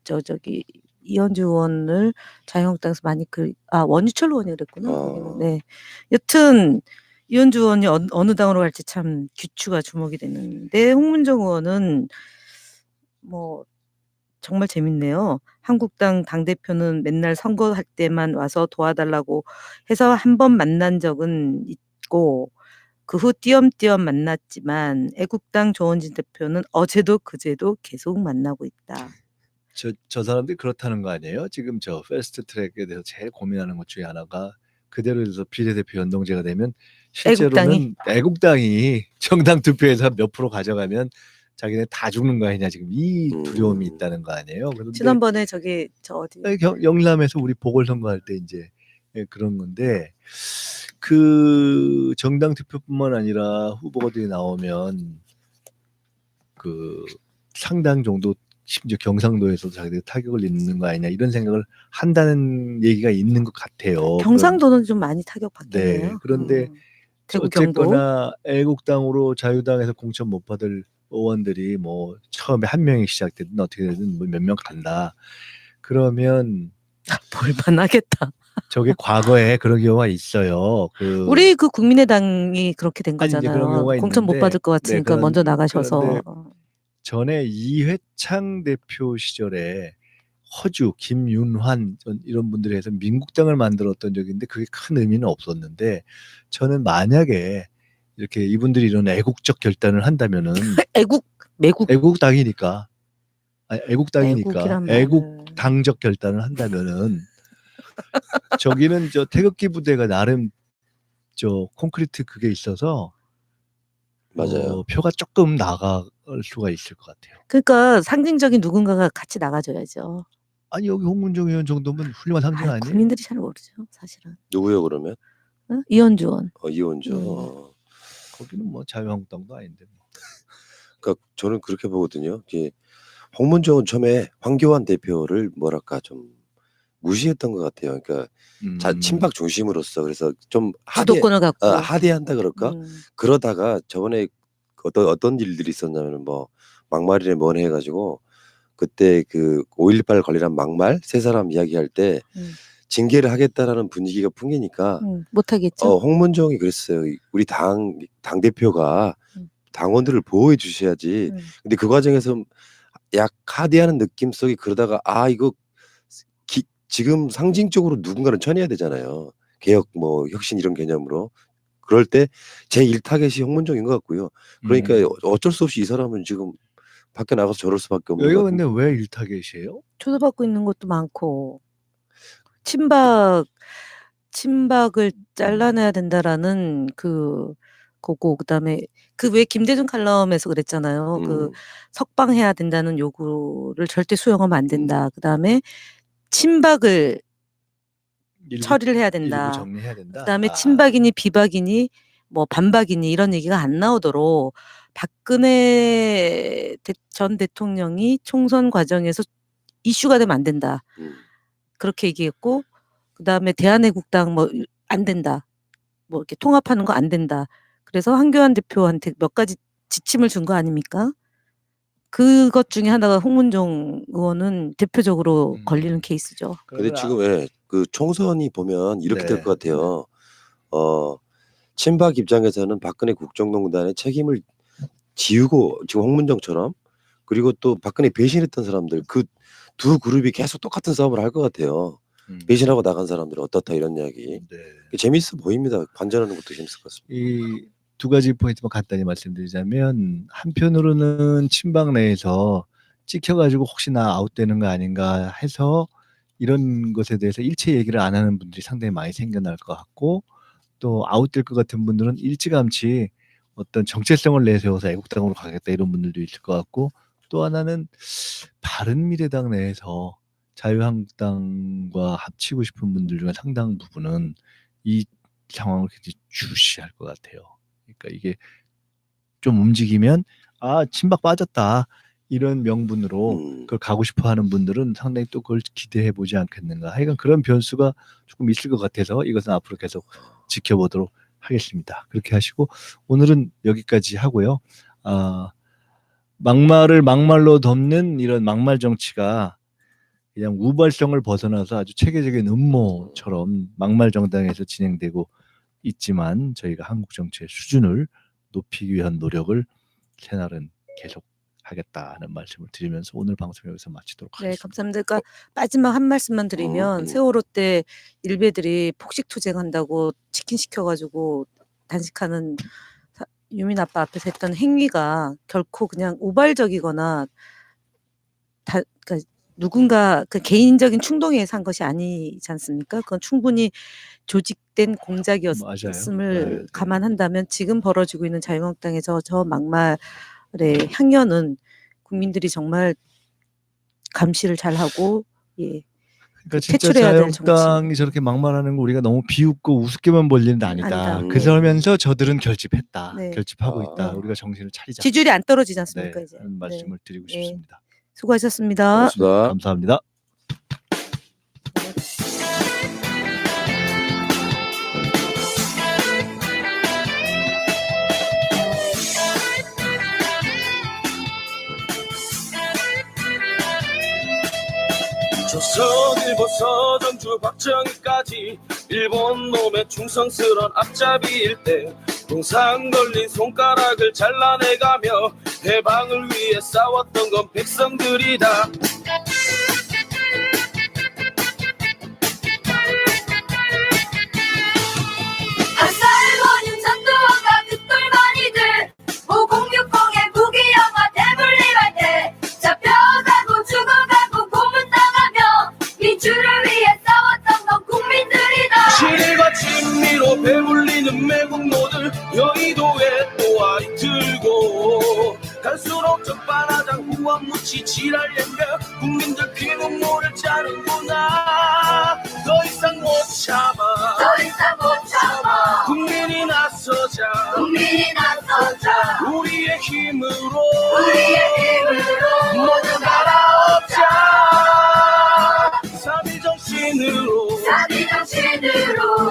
저기 이현주 의원을 자유한국당에서 많이 원유철 의원이 그랬구나. 거기는. 네. 여튼 이현주 의원이 어느 당으로 갈지 참 귀추가 주목이 됐는데 홍문정 의원은 뭐 정말 재밌네요. 한국당 당대표는 맨날 선거할 때만 와서 도와달라고 해서 한 번 만난 적은 있고 그 후 띄엄띄엄 만났지만 애국당 조원진 대표는 어제도 그제도 계속 만나고 있다. 저 사람들이 그렇다는 거 아니에요? 지금 저 패스트 트랙에 대해서 제일 고민하는 것 중에 하나가 그대로 해서 비례대표 연동제가 되면 실제로는 애국당이 정당 투표에서 몇 프로 가져가면 자기네 다 죽는 거 아니냐 지금 이 두려움이 있다는 거 아니에요? 그런데 지난번에 저기 어디 영남에서 우리 보궐선거 할 때 이제 그런 건데 그 정당 투표뿐만 아니라 후보들이 나오면 그 상당 정도 심지어 경상도에서도 자기들 타격을 입는 거 아니냐 이런 생각을 한다는 얘기가 있는 것 같아요. 경상도는 좀 많이 네. 타격받겠네요. 그런데 대구 경도. 어쨌거나 애국당으로 자유당에서 공천 못 받을 의원들이 뭐 처음에 한 명이 시작되든 어떻게 되든 뭐 몇 명 간다. 그러면 볼만하겠다. 저게 과거에 그런 경우가 있어요. 우리 그 국민의당이 그렇게 된 아니, 이제 그런 거잖아요. 경우가 공천 못 있는데, 받을 것 같으니까 네, 먼저 나가셔서. 그런데 전에 이회창 대표 시절에 허주, 김윤환 이런 분들이 해서 민국당을 만들었던 적인데 그게 큰 의미는 없었는데 저는 만약에 이렇게 이분들이 이런 애국적 결단을 한다면은 매국 애국당이니까 애국이란 말을. 애국당적 결단을 한다면은 저기는 저 태극기 부대가 나름 저 콘크리트 그게 있어서 맞아요. 표가 조금 나갈 수가 있을 것 같아요. 그러니까 상징적인 누군가가 같이 나가줘야죠. 아니 여기 홍문종 의원 정도면 훌륭한 상징 아니에요? 국민들이 잘 모르죠, 사실은. 누구요 그러면? 어? 이현주 의원. 이원주. 거기는 뭐 자유한국당도 아닌데. 뭐. 그러니까 저는 그렇게 보거든요. 이게 홍문종은 처음에 황교안 대표를 뭐랄까 좀 무시했던 것 같아요. 그러니까 친박 중심으로서 그래서 좀 주도권을 갖고. 하대한다 그럴까? 그러다가 저번에 어떤 일들이 있었냐면 뭐 막말이래 뭐네 해가지고 그때 그 5.18 관련한 막말 세 사람 이야기할 때 징계를 하겠다라는 분위기가 풍기니까 못하겠죠. 홍문종이 그랬어요. 우리 당 대표가 당원들을 보호해 주셔야지. 근데 그 과정에서 약 하대하는 느낌 속에 그러다가 이거 지금 상징적으로 누군가는 쳐내야 되잖아요. 개혁 뭐 혁신 이런 개념으로. 그럴 때 제1 타겟이 홍문종인 것 같고요. 그러니까 어쩔 수 없이 이 사람은 지금 밖에 나가서 저럴 수밖에 없는 것 여기가 같은데. 근데 왜 일타겟이에요? 조사받고 있는 것도 많고 친박을 잘라내야 된다라는 그거고 그다음에 그 왜 김대중 칼럼에서 그랬잖아요. 그 석방해야 된다는 요구를 절대 수용하면 안 된다. 그다음에 친박을 처리를 해야 일부 된다. 정리해야 된다. 그다음에 친박이니 비박이니 뭐 반박이니 이런 얘기가 안 나오도록 박근혜 전 대통령이 총선 과정에서 이슈가 되면 안 된다. 그렇게 얘기했고 그다음에 대한애국당 뭐 안 된다. 뭐 이렇게 통합하는 거 안 된다. 그래서 한교안 대표한테 몇 가지 지침을 준 거 아닙니까? 그것 중에 하나가 홍문종 의원은 대표적으로 걸리는 케이스죠. 근데 지금 그 총선이 보면 이렇게 될 것 같아요. 친박 입장에서는 박근혜 국정농단의 책임을 지우고 지금 홍문정처럼 그리고 또 박근혜 배신했던 사람들 그 두 그룹이 계속 똑같은 싸움을 할 것 같아요. 배신하고 나간 사람들 어떻다 이런 이야기. 재밌어 보입니다. 관전하는 것도 재밌을 것 같습니다. 이 두 가지 포인트만 간단히 말씀드리자면 한편으로는 친박 내에서 찍혀가지고 혹시나 아웃되는 거 아닌가 해서 이런 것에 대해서 일체 얘기를 안 하는 분들이 상당히 많이 생겨날 것 같고 또 아웃될 것 같은 분들은 일찌감치 어떤 정체성을 내세워서 애국당으로 가겠다 이런 분들도 있을 것 같고 또 하나는 바른미래당 내에서 자유한국당과 합치고 싶은 분들 중에 상당 부분은 이 상황을 굉장히 주시할 것 같아요. 그러니까 이게 좀 움직이면 친박 빠졌다 이런 명분으로 그걸 가고 싶어하는 분들은 상당히 또 그걸 기대해 보지 않겠는가. 하여간 그런 변수가 조금 있을 것 같아서 이것은 앞으로 계속 지켜보도록 하겠습니다. 그렇게 하시고 오늘은 여기까지 하고요. 막말을 막말로 덮는 이런 막말 정치가 그냥 우발성을 벗어나서 아주 체계적인 음모처럼 막말 정당에서 진행되고 있지만 저희가 한국 정치의 수준을 높이기 위한 노력을 새날은 계속 하겠다는 말씀을 드리면서 오늘 방송 여기서 마치도록 네, 하겠습니다. 감사합니다. 그러니까 마지막 한 말씀만 드리면 세월호 때 일베들이 폭식 투쟁한다고 치킨 시켜가지고 단식하는 유민 아빠 앞에서 했던 행위가 결코 그냥 우발적이거나 그러니까 누군가 그 개인적인 충동에 의해서 한 것이 아니지 않습니까? 그건 충분히 조직된 공작이었음을 감안한다면 지금 벌어지고 있는 자유한국당에서 저 막말의 향연은 국민들이 정말 감시를 잘하고 그러니까 진짜 퇴출해야 될 자유한국당이 저렇게 막말하는 거 우리가 너무 비웃고 우습게만 볼 일은 아니다. 그러면서 저들은 결집했다. 결집하고 있다. 우리가 정신을 차리자. 지지율이 안 떨어지지 않습니까? 이제. 하는 말씀을 드리고 싶습니다. 수고하셨습니다. 고맙습니다. 감사합니다. 조선일보서 전주 박정희까지 일본 놈의 충성스런 앞잡이일 때 동상 걸린 손가락을 잘라내가며 해방을 위해 싸웠던 건 백성들이다. 한살원인 전두환과 그 똘마니들 5060의 무기영화 대물림할 때 잡혀가고 죽어가고 고문당하며 민주를 위해 싸웠던 건 국민들이다. 실과 진미로 배불리는 매국노들 여의도에 또아리 들고 갈수록 적반하장 후원무치 지랄연며 국민들 피눈물을 짜는구나. 더 이상 못 참아 더 이상 못 참아 국민이 나서자 우리의 힘으로 모두 갈아엎자. 사비정신으로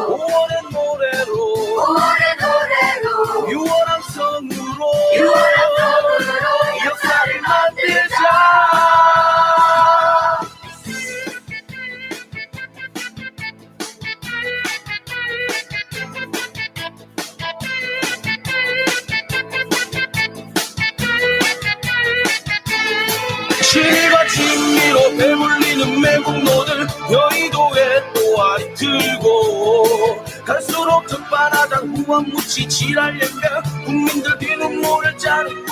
5월의 노래로 6월 함성으로 역사를 만들자. 실과 진미로 배불리는 매국노들 여의도에 또아리 들고 갈수록 적반하장 후원무치 지랄연며 국민들 피눈물을 짜는